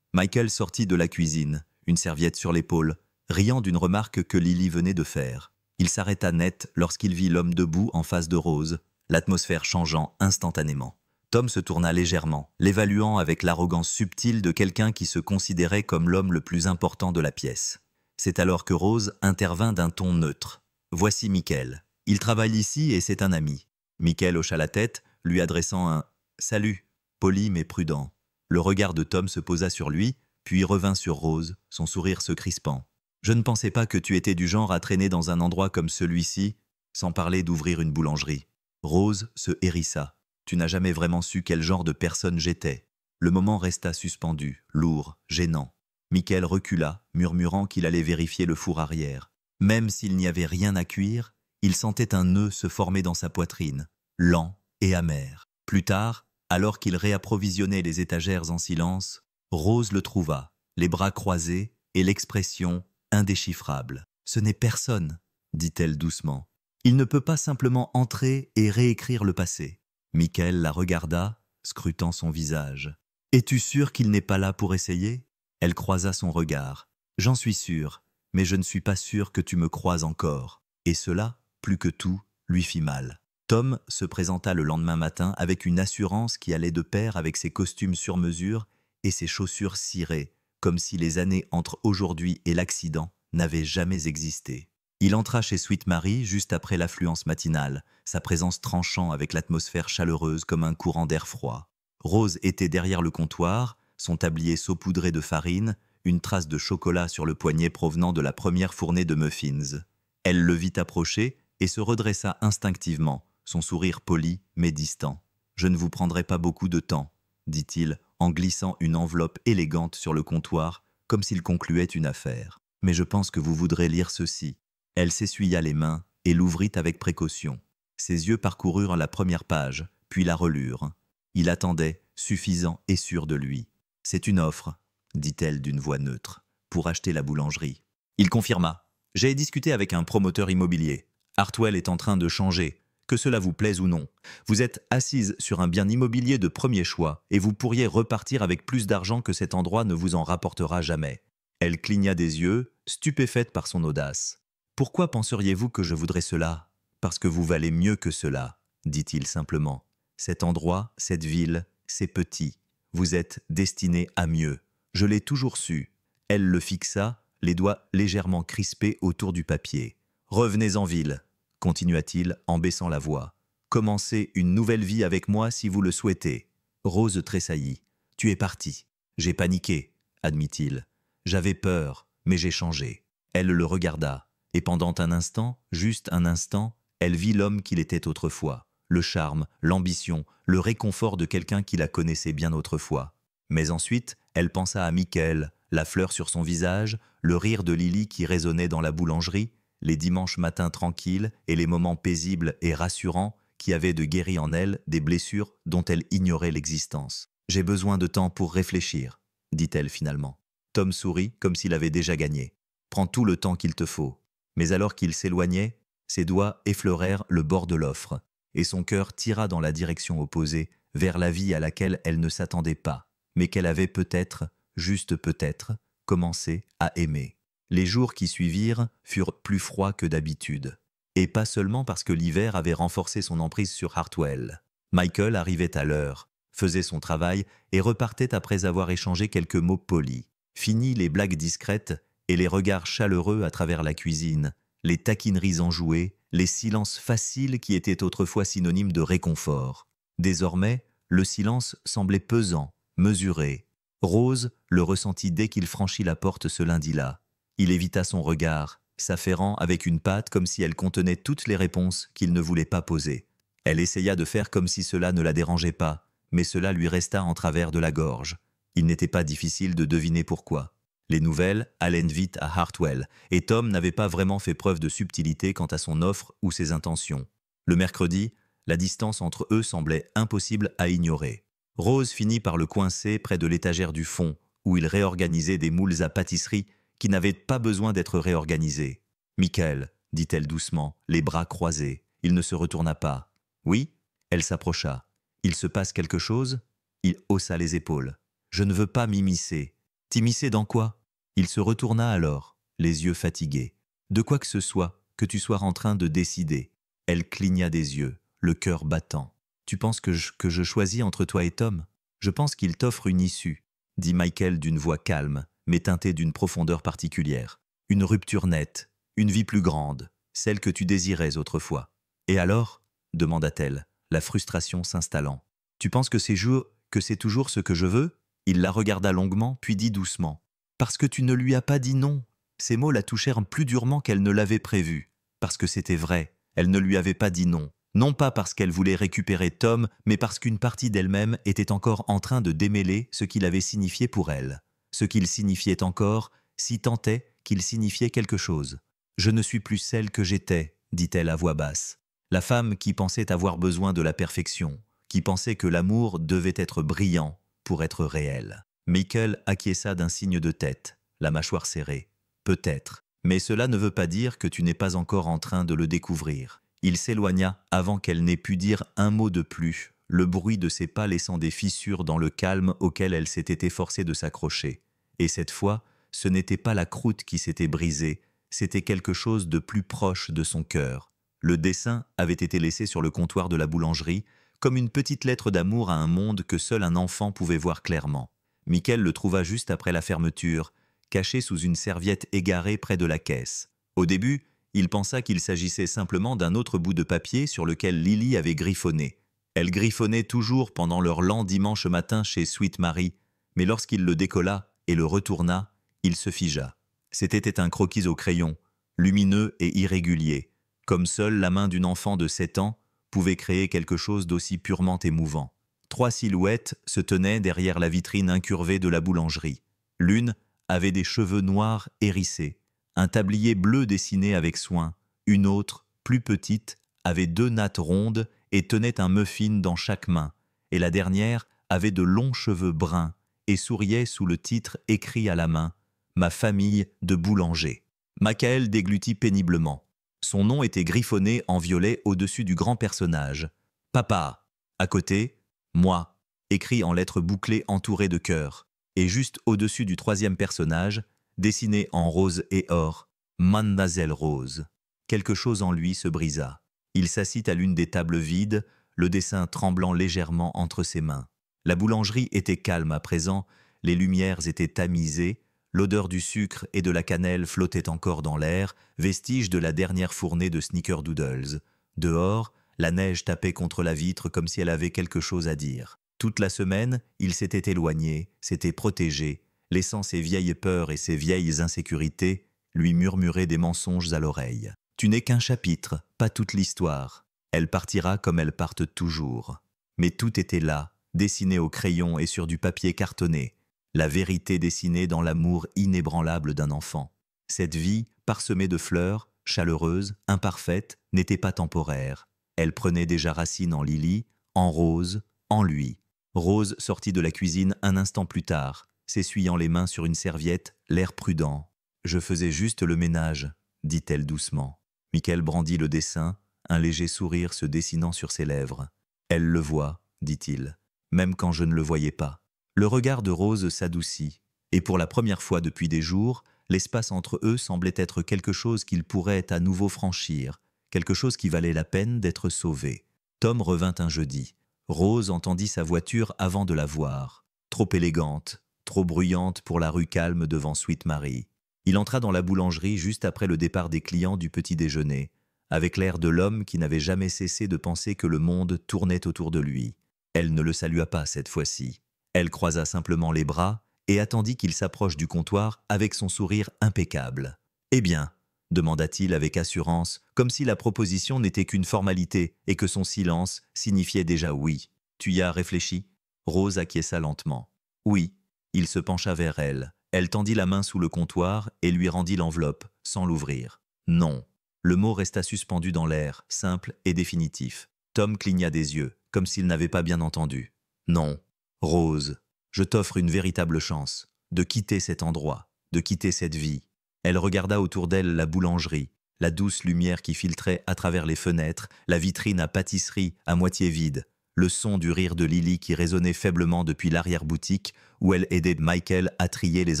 Michael sortit de la cuisine, une serviette sur l'épaule, riant d'une remarque que Lily venait de faire. Il s'arrêta net lorsqu'il vit l'homme debout en face de Rose, l'atmosphère changeant instantanément. Tom se tourna légèrement, l'évaluant avec l'arrogance subtile de quelqu'un qui se considérait comme l'homme le plus important de la pièce. C'est alors que Rose intervint d'un ton neutre. « Voici Michael. Il travaille ici et c'est un ami. » Michael hocha la tête, lui adressant un « salut », poli mais prudent. Le regard de Tom se posa sur lui, puis revint sur Rose, son sourire se crispant. « Je ne pensais pas que tu étais du genre à traîner dans un endroit comme celui-ci, sans parler d'ouvrir une boulangerie. » Rose se hérissa. « Tu n'as jamais vraiment su quel genre de personne j'étais. » Le moment resta suspendu, lourd, gênant. Michael recula, murmurant qu'il allait vérifier le four arrière. Même s'il n'y avait rien à cuire, il sentait un nœud se former dans sa poitrine, lent et amer. Plus tard, alors qu'il réapprovisionnait les étagères en silence, Rose le trouva, les bras croisés et l'expression indéchiffrable. « Ce n'est personne, » dit-elle doucement. « Il ne peut pas simplement entrer et réécrire le passé. » Michael la regarda, scrutant son visage. Es-tu sûr qu'il n'est pas là pour essayer ?» Elle croisa son regard. « J'en suis sûr, mais je ne suis pas sûr que tu me croises encore. » Et cela, plus que tout, lui fit mal. Tom se présenta le lendemain matin avec une assurance qui allait de pair avec ses costumes sur mesure et ses chaussures cirées, comme si les années entre aujourd'hui et l'accident n'avaient jamais existé. Il entra chez Sweet Mary juste après l'affluence matinale, sa présence tranchant avec l'atmosphère chaleureuse comme un courant d'air froid. Rose était derrière le comptoir, son tablier saupoudré de farine, une trace de chocolat sur le poignet provenant de la première fournée de muffins. Elle le vit approcher et se redressa instinctivement, son sourire poli mais distant. « Je ne vous prendrai pas beaucoup de temps, » dit-il en glissant une enveloppe élégante sur le comptoir comme s'il concluait une affaire. « Mais je pense que vous voudrez lire ceci. » Elle s'essuya les mains et l'ouvrit avec précaution. Ses yeux parcoururent la première page, puis la relurent. Il attendait, suffisant et sûr de lui. « C'est une offre, » dit-elle d'une voix neutre, « pour acheter la boulangerie. » Il confirma. « J'ai discuté avec un promoteur immobilier. Hartwell est en train de changer, que cela vous plaise ou non. Vous êtes assise sur un bien immobilier de premier choix et vous pourriez repartir avec plus d'argent que cet endroit ne vous en rapportera jamais. » Elle cligna des yeux, stupéfaite par son audace. « Pourquoi penseriez-vous que je voudrais cela ? Parce que vous valez mieux que cela, » dit-il simplement. « Cet endroit, cette ville, c'est petit. Vous êtes destiné à mieux. Je l'ai toujours su. » Elle le fixa, les doigts légèrement crispés autour du papier. « Revenez en ville, » continua-t-il en baissant la voix. « Commencez une nouvelle vie avec moi si vous le souhaitez. » Rose tressaillit. « Tu es parti. »« J'ai paniqué, » admit-il. « J'avais peur, mais j'ai changé. » Elle le regarda, et pendant un instant, juste un instant, elle vit l'homme qu'il était autrefois. Le charme, l'ambition, le réconfort de quelqu'un qui la connaissait bien autrefois. Mais ensuite, elle pensa à Michael, la fleur sur son visage, le rire de Lily qui résonnait dans la boulangerie, les dimanches matins tranquilles et les moments paisibles et rassurants qui avaient de guéri en elle des blessures dont elle ignorait l'existence. « J'ai besoin de temps pour réfléchir, » dit-elle finalement. Tom sourit comme s'il avait déjà gagné. « Prends tout le temps qu'il te faut. » Mais alors qu'il s'éloignait, ses doigts effleurèrent le bord de l'offre, et son cœur tira dans la direction opposée, vers la vie à laquelle elle ne s'attendait pas, mais qu'elle avait peut-être, juste peut-être, commencé à aimer. Les jours qui suivirent furent plus froids que d'habitude, et pas seulement parce que l'hiver avait renforcé son emprise sur Hartwell. Michael arrivait à l'heure, faisait son travail et repartait après avoir échangé quelques mots polis. Fini les blagues discrètes et les regards chaleureux à travers la cuisine, les taquineries enjouées, les silences faciles qui étaient autrefois synonymes de réconfort. Désormais, le silence semblait pesant, mesuré. Rose le ressentit dès qu'il franchit la porte ce lundi-là. Il évita son regard, s'affairant avec une patte comme si elle contenait toutes les réponses qu'il ne voulait pas poser. Elle essaya de faire comme si cela ne la dérangeait pas, mais cela lui resta en travers de la gorge. Il n'était pas difficile de deviner pourquoi. Les nouvelles allaient vite à Hartwell, et Tom n'avait pas vraiment fait preuve de subtilité quant à son offre ou ses intentions. Le mercredi, la distance entre eux semblait impossible à ignorer. Rose finit par le coincer près de l'étagère du fond, où il réorganisait des moules à pâtisserie qui n'avaient pas besoin d'être réorganisés. « Michael, » dit-elle doucement, les bras croisés. Il ne se retourna pas. « Oui ?» Elle s'approcha. « Il se passe quelque chose ?» Il haussa les épaules. « Je ne veux pas m'immiscer. »« T'immiscer dans quoi ?» Il se retourna alors, les yeux fatigués. « De quoi que ce soit, que tu sois en train de décider. » Elle cligna des yeux, le cœur battant. « Tu penses que je choisis entre toi et Tom ? Je pense qu'il t'offre une issue, » dit Michael d'une voix calme, mais teintée d'une profondeur particulière. « Une rupture nette, une vie plus grande, celle que tu désirais autrefois. »« Et alors ?» demanda-t-elle, la frustration s'installant. « Tu penses que c'est toujours ce que je veux ?» Il la regarda longuement, puis dit doucement. « Parce que tu ne lui as pas dit non. » Ces mots la touchèrent plus durement qu'elle ne l'avait prévu. Parce que c'était vrai, elle ne lui avait pas dit non. Non pas parce qu'elle voulait récupérer Tom, mais parce qu'une partie d'elle-même était encore en train de démêler ce qu'il avait signifié pour elle. Ce qu'il signifiait encore, si tant est qu'il signifiait quelque chose. « Je ne suis plus celle que j'étais, » dit-elle à voix basse. La femme qui pensait avoir besoin de la perfection, qui pensait que l'amour devait être brillant pour être réel. Michael acquiesça d'un signe de tête, la mâchoire serrée. « Peut-être, mais cela ne veut pas dire que tu n'es pas encore en train de le découvrir. » Il s'éloigna avant qu'elle n'ait pu dire un mot de plus, le bruit de ses pas laissant des fissures dans le calme auquel elle s'était efforcée de s'accrocher. Et cette fois, ce n'était pas la croûte qui s'était brisée, c'était quelque chose de plus proche de son cœur. Le dessin avait été laissé sur le comptoir de la boulangerie, comme une petite lettre d'amour à un monde que seul un enfant pouvait voir clairement. Michael le trouva juste après la fermeture, caché sous une serviette égarée près de la caisse. Au début, il pensa qu'il s'agissait simplement d'un autre bout de papier sur lequel Lily avait griffonné. Elle griffonnait toujours pendant leur lent dimanche matin chez Sweet Marie, mais lorsqu'il le décolla et le retourna, il se figea. C'était un croquis au crayon, lumineux et irrégulier, comme seule la main d'une enfant de 7 ans pouvait créer quelque chose d'aussi purement émouvant. 3 silhouettes se tenaient derrière la vitrine incurvée de la boulangerie. L'une avait des cheveux noirs hérissés, un tablier bleu dessiné avec soin. Une autre, plus petite, avait 2 nattes rondes et tenait un muffin dans chaque main. Et la dernière avait de longs cheveux bruns et souriait sous le titre écrit à la main « Ma famille de boulanger ». Michael déglutit péniblement. Son nom était griffonné en violet au-dessus du grand personnage. « Papa ». À côté, « Moi », écrit en lettres bouclées entourées de cœurs. Et juste au-dessus du 3e personnage, dessiné en rose et or, « Mademoiselle Rose ». Quelque chose en lui se brisa. Il s'assit à l'une des tables vides, le dessin tremblant légèrement entre ses mains. La boulangerie était calme à présent, les lumières étaient tamisées, l'odeur du sucre et de la cannelle flottait encore dans l'air, vestige de la dernière fournée de snickerdoodles. Dehors, la neige tapait contre la vitre comme si elle avait quelque chose à dire. Toute la semaine, il s'était éloigné, s'était protégé, laissant ses vieilles peurs et ses vieilles insécurités lui murmurer des mensonges à l'oreille. « Tu n'es qu'un chapitre, pas toute l'histoire. Elle partira comme elles partent toujours. » Mais tout était là, dessiné au crayon et sur du papier cartonné. La vérité dessinée dans l'amour inébranlable d'un enfant. Cette vie, parsemée de fleurs, chaleureuse, imparfaite, n'était pas temporaire. Elle prenait déjà racine en Lily, en Rose, en lui. Rose sortit de la cuisine un instant plus tard, s'essuyant les mains sur une serviette, l'air prudent. « Je faisais juste le ménage », dit-elle doucement. Michael brandit le dessin, un léger sourire se dessinant sur ses lèvres. « Elle le voit », dit-il, « même quand je ne le voyais pas. » Le regard de Rose s'adoucit, et pour la première fois depuis des jours, l'espace entre eux semblait être quelque chose qu'il pourrait à nouveau franchir, quelque chose qui valait la peine d'être sauvé. Tom revint un jeudi. Rose entendit sa voiture avant de la voir. Trop élégante, trop bruyante pour la rue calme devant Sweet Marie. Il entra dans la boulangerie juste après le départ des clients du petit déjeuner, avec l'air de l'homme qui n'avait jamais cessé de penser que le monde tournait autour de lui. Elle ne le salua pas cette fois-ci. Elle croisa simplement les bras et attendit qu'il s'approche du comptoir avec son sourire impeccable. « Eh bien ?» demanda-t-il avec assurance, comme si la proposition n'était qu'une formalité et que son silence signifiait déjà oui. « Tu y as réfléchi ?» Rose acquiesça lentement. « Oui. » Il se pencha vers elle. Elle tendit la main sous le comptoir et lui rendit l'enveloppe, sans l'ouvrir. « Non. » Le mot resta suspendu dans l'air, simple et définitif. Tom cligna des yeux, comme s'il n'avait pas bien entendu. « Non. Rose, je t'offre une véritable chance, de quitter cet endroit, de quitter cette vie. » Elle regarda autour d'elle la boulangerie, la douce lumière qui filtrait à travers les fenêtres, la vitrine à pâtisserie à moitié vide, le son du rire de Lily qui résonnait faiblement depuis l'arrière-boutique où elle aidait Michael à trier les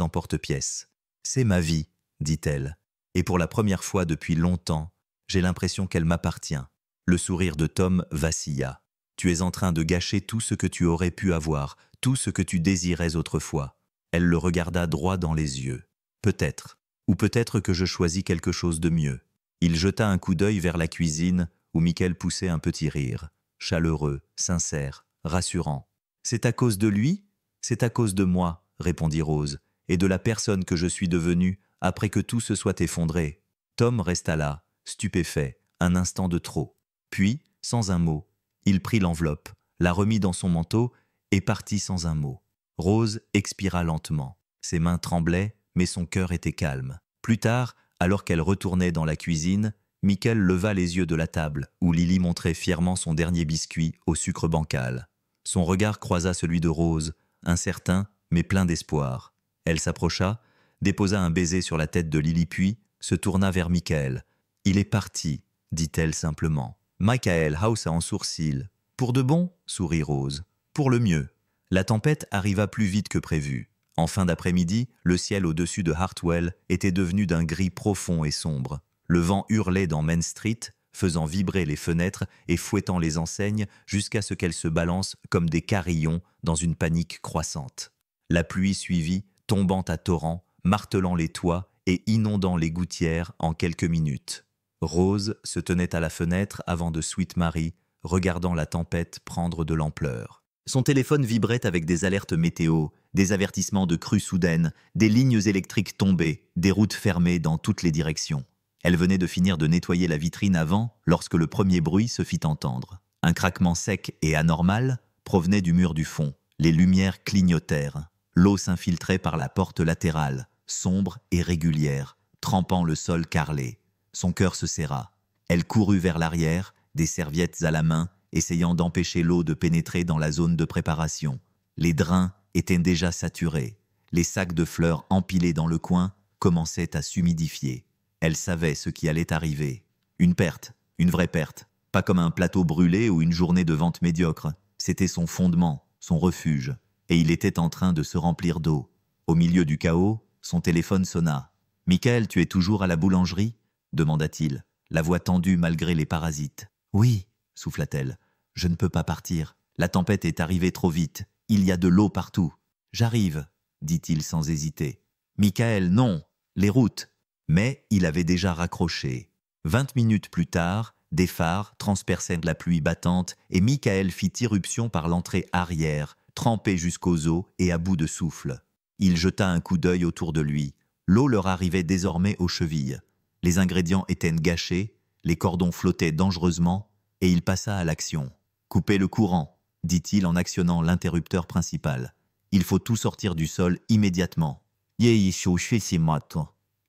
emporte-pièces. « C'est ma vie, » dit-elle, « et pour la première fois depuis longtemps, j'ai l'impression qu'elle m'appartient. » Le sourire de Tom vacilla. « Tu es en train de gâcher tout ce que tu aurais pu avoir, tout ce que tu désirais autrefois. » Elle le regarda droit dans les yeux. « Peut-être. Ou peut-être que je choisis quelque chose de mieux. » Il jeta un coup d'œil vers la cuisine où Michael poussait un petit rire. Chaleureux, sincère, rassurant. « C'est à cause de lui ? C'est à cause de moi, » répondit Rose, « et de la personne que je suis devenue après que tout se soit effondré. » Tom resta là, stupéfait, un instant de trop. Puis, sans un mot, il prit l'enveloppe, la remit dans son manteau et partit sans un mot. Rose expira lentement. Ses mains tremblaient, mais son cœur était calme. Plus tard, alors qu'elle retournait dans la cuisine, Michael leva les yeux de la table, où Lily montrait fièrement son dernier biscuit au sucre bancal. Son regard croisa celui de Rose, incertain, mais plein d'espoir. Elle s'approcha, déposa un baiser sur la tête de Lily puis se tourna vers Michael. « Il est parti », dit-elle simplement. Michael haussa en sourcil. Pour de bon, sourit Rose. Pour le mieux. La tempête arriva plus vite que prévu. En fin d'après-midi, le ciel au-dessus de Hartwell était devenu d'un gris profond et sombre. Le vent hurlait dans Main Street, faisant vibrer les fenêtres et fouettant les enseignes jusqu'à ce qu'elles se balancent comme des carillons dans une panique croissante. La pluie suivit, tombant à torrents, martelant les toits et inondant les gouttières en quelques minutes. Rose se tenait à la fenêtre avant de Sweet Mary, regardant la tempête prendre de l'ampleur. Son téléphone vibrait avec des alertes météo, des avertissements de crues soudaines, des lignes électriques tombées, des routes fermées dans toutes les directions. Elle venait de finir de nettoyer la vitrine avant, lorsque le premier bruit se fit entendre. Un craquement sec et anormal provenait du mur du fond. Les lumières clignotèrent. L'eau s'infiltrait par la porte latérale, sombre et régulière, trempant le sol carrelé. Son cœur se serra. Elle courut vers l'arrière, des serviettes à la main, essayant d'empêcher l'eau de pénétrer dans la zone de préparation. Les drains étaient déjà saturés. Les sacs de fleurs empilés dans le coin commençaient à s'humidifier. Elle savait ce qui allait arriver. Une perte, une vraie perte. Pas comme un plateau brûlé ou une journée de vente médiocre. C'était son fondement, son refuge. Et il était en train de se remplir d'eau. Au milieu du chaos, son téléphone sonna. « Michael, tu es toujours à la boulangerie ?» demanda-t-il, la voix tendue malgré les parasites. « Oui, » souffla-t-elle. « Je ne peux pas partir. La tempête est arrivée trop vite. Il y a de l'eau partout. »« J'arrive, » dit-il sans hésiter. « Michael, non, les routes. » Mais il avait déjà raccroché. 20 minutes plus tard, des phares transperçaient la pluie battante et Michael fit irruption par l'entrée arrière, trempé jusqu'aux os et à bout de souffle. Il jeta un coup d'œil autour de lui. L'eau leur arrivait désormais aux chevilles. Les ingrédients étaient gâchés, les cordons flottaient dangereusement, et il passa à l'action. « Coupez le courant », dit-il en actionnant l'interrupteur principal. « Il faut tout sortir du sol immédiatement. »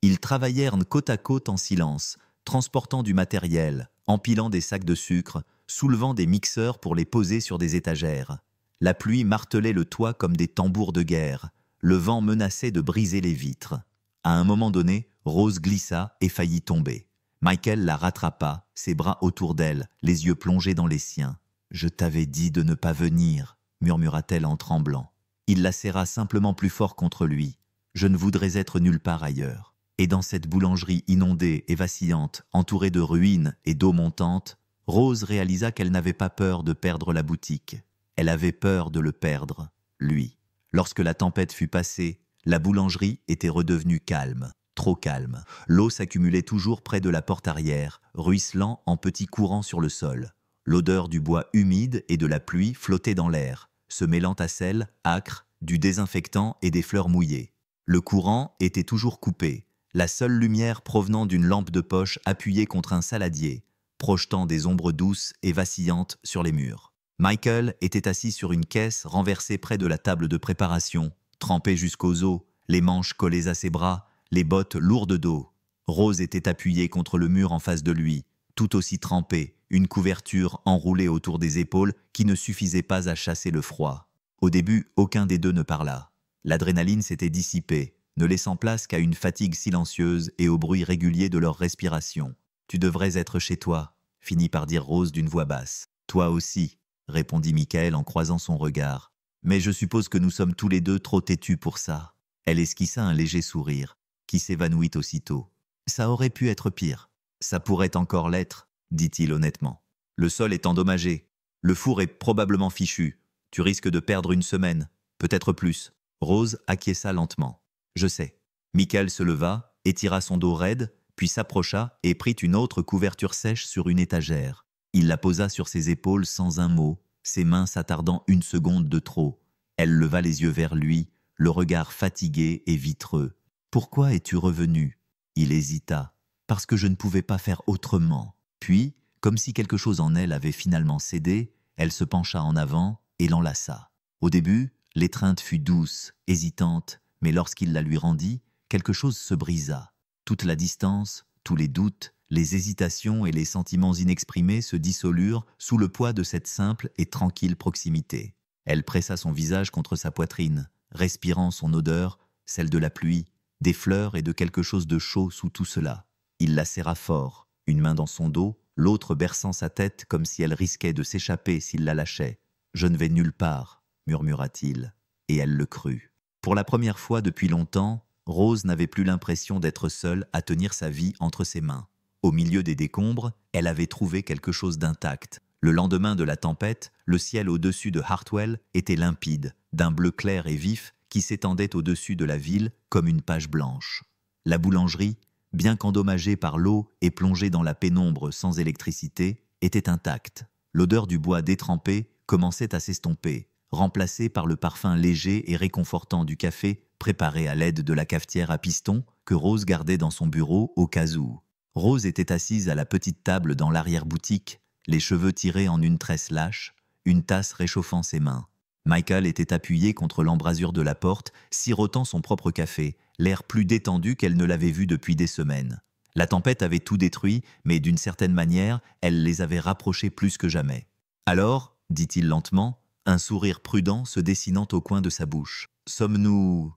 Ils travaillèrent côte à côte en silence, transportant du matériel, empilant des sacs de sucre, soulevant des mixeurs pour les poser sur des étagères. La pluie martelait le toit comme des tambours de guerre. Le vent menaçait de briser les vitres. À un moment donné, Rose glissa et faillit tomber. Michael la rattrapa, ses bras autour d'elle, les yeux plongés dans les siens. « Je t'avais dit de ne pas venir », murmura-t-elle en tremblant. Il la serra simplement plus fort contre lui. « Je ne voudrais être nulle part ailleurs. » Et dans cette boulangerie inondée et vacillante, entourée de ruines et d'eau montante, Rose réalisa qu'elle n'avait pas peur de perdre la boutique. Elle avait peur de le perdre, lui. Lorsque la tempête fut passée, la boulangerie était redevenue calme, trop calme. L'eau s'accumulait toujours près de la porte arrière, ruisselant en petits courants sur le sol. L'odeur du bois humide et de la pluie flottait dans l'air, se mêlant à celle, âcre, du désinfectant et des fleurs mouillées. Le courant était toujours coupé, la seule lumière provenant d'une lampe de poche appuyée contre un saladier, projetant des ombres douces et vacillantes sur les murs. Michael était assis sur une caisse renversée près de la table de préparation, trempé jusqu'aux os, les manches collées à ses bras, les bottes lourdes d'eau. Rose était appuyée contre le mur en face de lui, tout aussi trempée, une couverture enroulée autour des épaules qui ne suffisait pas à chasser le froid. Au début, aucun des deux ne parla. L'adrénaline s'était dissipée, ne laissant place qu'à une fatigue silencieuse et au bruit régulier de leur respiration. « Tu devrais être chez toi », finit par dire Rose d'une voix basse. « Toi aussi », répondit Michael en croisant son regard. « Mais je suppose que nous sommes tous les deux trop têtus pour ça. » Elle esquissa un léger sourire, qui s'évanouit aussitôt. « Ça aurait pu être pire. Ça pourrait encore l'être, » dit-il honnêtement. « Le sol est endommagé. Le four est probablement fichu. Tu risques de perdre une semaine, peut-être plus. » Rose acquiesça lentement. « Je sais. » Michael se leva, étira son dos raide, puis s'approcha et prit une autre couverture sèche sur une étagère. Il la posa sur ses épaules sans un mot, ses mains s'attardant une seconde de trop. Elle leva les yeux vers lui, le regard fatigué et vitreux. « Pourquoi es-tu revenu ?» Il hésita. « Parce que je ne pouvais pas faire autrement. » Puis, comme si quelque chose en elle avait finalement cédé, elle se pencha en avant et l'enlaça. Au début, l'étreinte fut douce, hésitante, mais lorsqu'il la lui rendit, quelque chose se brisa. Toute la distance, tous les doutes, les hésitations et les sentiments inexprimés se dissolurent sous le poids de cette simple et tranquille proximité. Elle pressa son visage contre sa poitrine, respirant son odeur, celle de la pluie, des fleurs et de quelque chose de chaud sous tout cela. Il la serra fort, une main dans son dos, l'autre berçant sa tête comme si elle risquait de s'échapper s'il la lâchait. « Je ne vais nulle part, murmura-t-il, et elle le crut. Pour la première fois depuis longtemps, Rose n'avait plus l'impression d'être seule à tenir sa vie entre ses mains. Au milieu des décombres, elle avait trouvé quelque chose d'intact. Le lendemain de la tempête, le ciel au-dessus de Hartwell était limpide, d'un bleu clair et vif qui s'étendait au-dessus de la ville comme une page blanche. La boulangerie, bien qu'endommagée par l'eau et plongée dans la pénombre sans électricité, était intacte. L'odeur du bois détrempé commençait à s'estomper, remplacée par le parfum léger et réconfortant du café préparé à l'aide de la cafetière à piston que Rose gardait dans son bureau au cas où. Rose était assise à la petite table dans l'arrière-boutique, les cheveux tirés en une tresse lâche, une tasse réchauffant ses mains. Michael était appuyé contre l'embrasure de la porte, sirotant son propre café, l'air plus détendu qu'elle ne l'avait vu depuis des semaines. La tempête avait tout détruit, mais d'une certaine manière, elle les avait rapprochés plus que jamais. « Alors, dit-il lentement, un sourire prudent se dessinant au coin de sa bouche. Sommes-nous…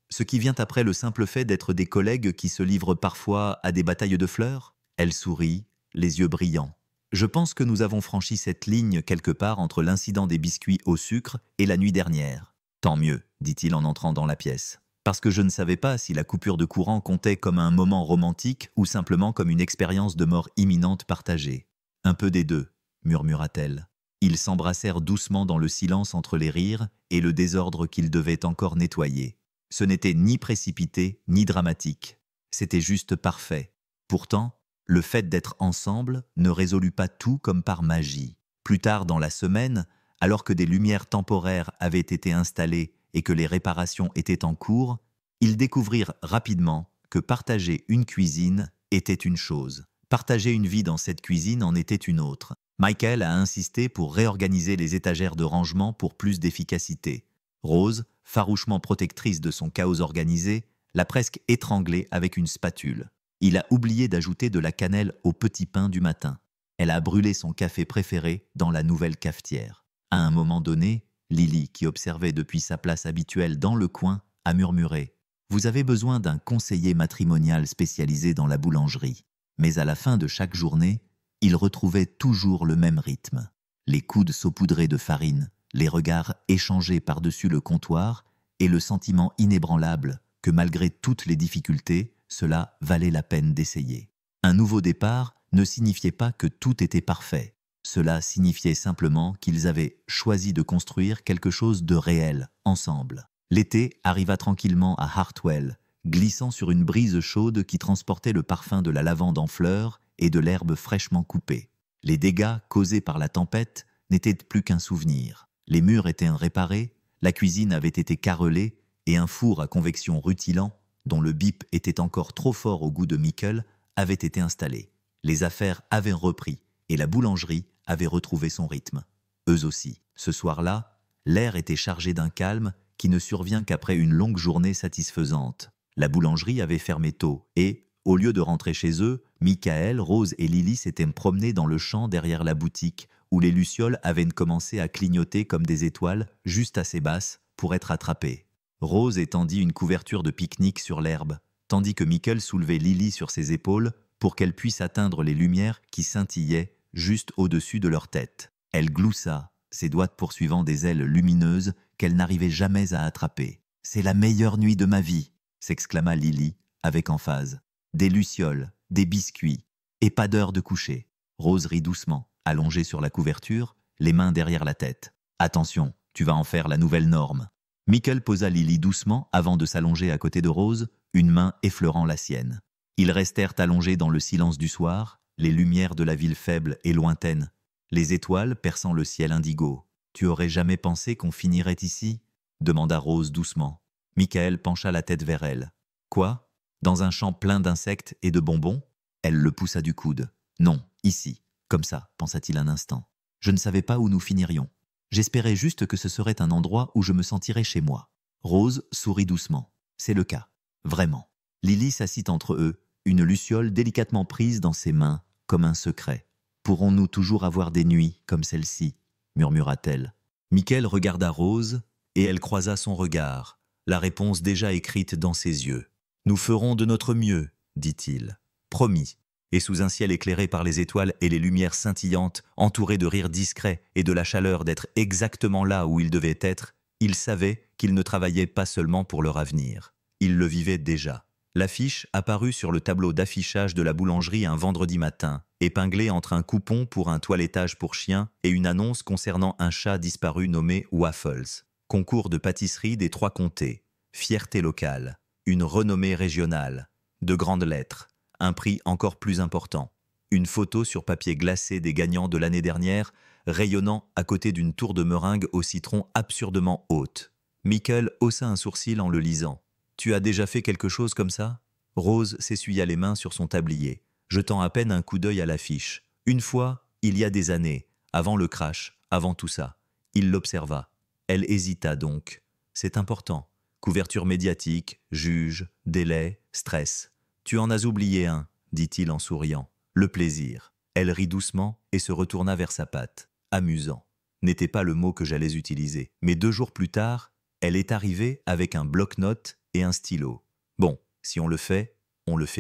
ce qui vient après le simple fait d'être des collègues qui se livrent parfois à des batailles de fleurs ?» Elle sourit, les yeux brillants. « Je pense que nous avons franchi cette ligne quelque part entre l'incident des biscuits au sucre et la nuit dernière. »« Tant mieux, dit-il en entrant dans la pièce. Parce que je ne savais pas si la coupure de courant comptait comme un moment romantique ou simplement comme une expérience de mort imminente partagée. »« Un peu des deux, » murmura-t-elle. Ils s'embrassèrent doucement dans le silence entre les rires et le désordre qu'ils devaient encore nettoyer. Ce n'était ni précipité ni dramatique. C'était juste parfait. Pourtant, le fait d'être ensemble ne résolut pas tout comme par magie. Plus tard dans la semaine, alors que des lumières temporaires avaient été installées et que les réparations étaient en cours, ils découvrirent rapidement que partager une cuisine était une chose. Partager une vie dans cette cuisine en était une autre. Michael a insisté pour réorganiser les étagères de rangement pour plus d'efficacité. Rose, farouchement protectrice de son chaos organisé, l'a presque étranglé avec une spatule. Il a oublié d'ajouter de la cannelle au petit pain du matin. Elle a brûlé son café préféré dans la nouvelle cafetière. À un moment donné, Lily, qui observait depuis sa place habituelle dans le coin, a murmuré « Vous avez besoin d'un conseiller matrimonial spécialisé dans la boulangerie. » Mais à la fin de chaque journée, il retrouvait toujours le même rythme. Les coudes saupoudrés de farine, les regards échangés par-dessus le comptoir et le sentiment inébranlable que malgré toutes les difficultés, cela valait la peine d'essayer. Un nouveau départ ne signifiait pas que tout était parfait. Cela signifiait simplement qu'ils avaient choisi de construire quelque chose de réel, ensemble. L'été arriva tranquillement à Hartwell, glissant sur une brise chaude qui transportait le parfum de la lavande en fleurs et de l'herbe fraîchement coupée. Les dégâts causés par la tempête n'étaient plus qu'un souvenir. Les murs étaient réparés, la cuisine avait été carrelée et un four à convection rutilant, dont le bip était encore trop fort au goût de Michael, avait été installé. Les affaires avaient repris et la boulangerie avait retrouvé son rythme. Eux aussi. Ce soir-là, l'air était chargé d'un calme qui ne survient qu'après une longue journée satisfaisante. La boulangerie avait fermé tôt et, au lieu de rentrer chez eux, Michael, Rose et Lily s'étaient promenés dans le champ derrière la boutique, où les lucioles avaient commencé à clignoter comme des étoiles, juste assez basses, pour être attrapées. Rose étendit une couverture de pique-nique sur l'herbe, tandis que Michael soulevait Lily sur ses épaules pour qu'elle puisse atteindre les lumières qui scintillaient juste au-dessus de leur tête. Elle gloussa, ses doigts poursuivant des ailes lumineuses qu'elle n'arrivait jamais à attraper. « C'est la meilleure nuit de ma vie !» s'exclama Lily, avec emphase. « Des lucioles, des biscuits, et pas d'heure de coucher. » Rose rit doucement, allongée sur la couverture, les mains derrière la tête. « Attention, tu vas en faire la nouvelle norme. » Michael posa Lily doucement avant de s'allonger à côté de Rose, une main effleurant la sienne. Ils restèrent allongés dans le silence du soir, les lumières de la ville faible et lointaine, les étoiles perçant le ciel indigo. « Tu aurais jamais pensé qu'on finirait ici ?» demanda Rose doucement. Michael pencha la tête vers elle. « Quoi ? Dans un champ plein d'insectes et de bonbons ?» Elle le poussa du coude. « Non, ici. Comme ça, pensa-t-il un instant. Je ne savais pas où nous finirions. J'espérais juste que ce serait un endroit où je me sentirais chez moi. » Rose sourit doucement. « C'est le cas. Vraiment. » Lily s'assit entre eux, une luciole délicatement prise dans ses mains, comme un secret. « Pourrons-nous toujours avoir des nuits comme celle-ci » murmura-t-elle. Michael regarda Rose, et elle croisa son regard, la réponse déjà écrite dans ses yeux. « Nous ferons de notre mieux, dit-il. Promis. » Et sous un ciel éclairé par les étoiles et les lumières scintillantes, entouré de rires discrets et de la chaleur d'être exactement là où il devait être, il savait qu'il ne travaillait pas seulement pour leur avenir. Il le vivait déjà. L'affiche apparut sur le tableau d'affichage de la boulangerie un vendredi matin, épinglée entre un coupon pour un toilettage pour chien et une annonce concernant un chat disparu nommé Waffles. Concours de pâtisserie des Trois Comtés. Fierté locale. Une renommée régionale. De grandes lettres. Un prix encore plus important. Une photo sur papier glacé des gagnants de l'année dernière, rayonnant à côté d'une tour de meringue au citron absurdement haute. Michael haussa un sourcil en le lisant. « Tu as déjà fait quelque chose comme ça ?» Rose s'essuya les mains sur son tablier, jetant à peine un coup d'œil à l'affiche. Une fois, il y a des années, avant le crash, avant tout ça. Il l'observa. Elle hésita donc. C'est important. Couverture médiatique, juge, délai, stress. « Tu en as oublié un, » dit-il en souriant. « Le plaisir. » Elle rit doucement et se retourna vers sa patte. Amusant. N'était pas le mot que j'allais utiliser. Mais 2 jours plus tard, elle est arrivée avec un bloc-notes et un stylo. Bon, si on le fait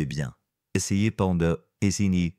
bien. Essayez pendant, essayez.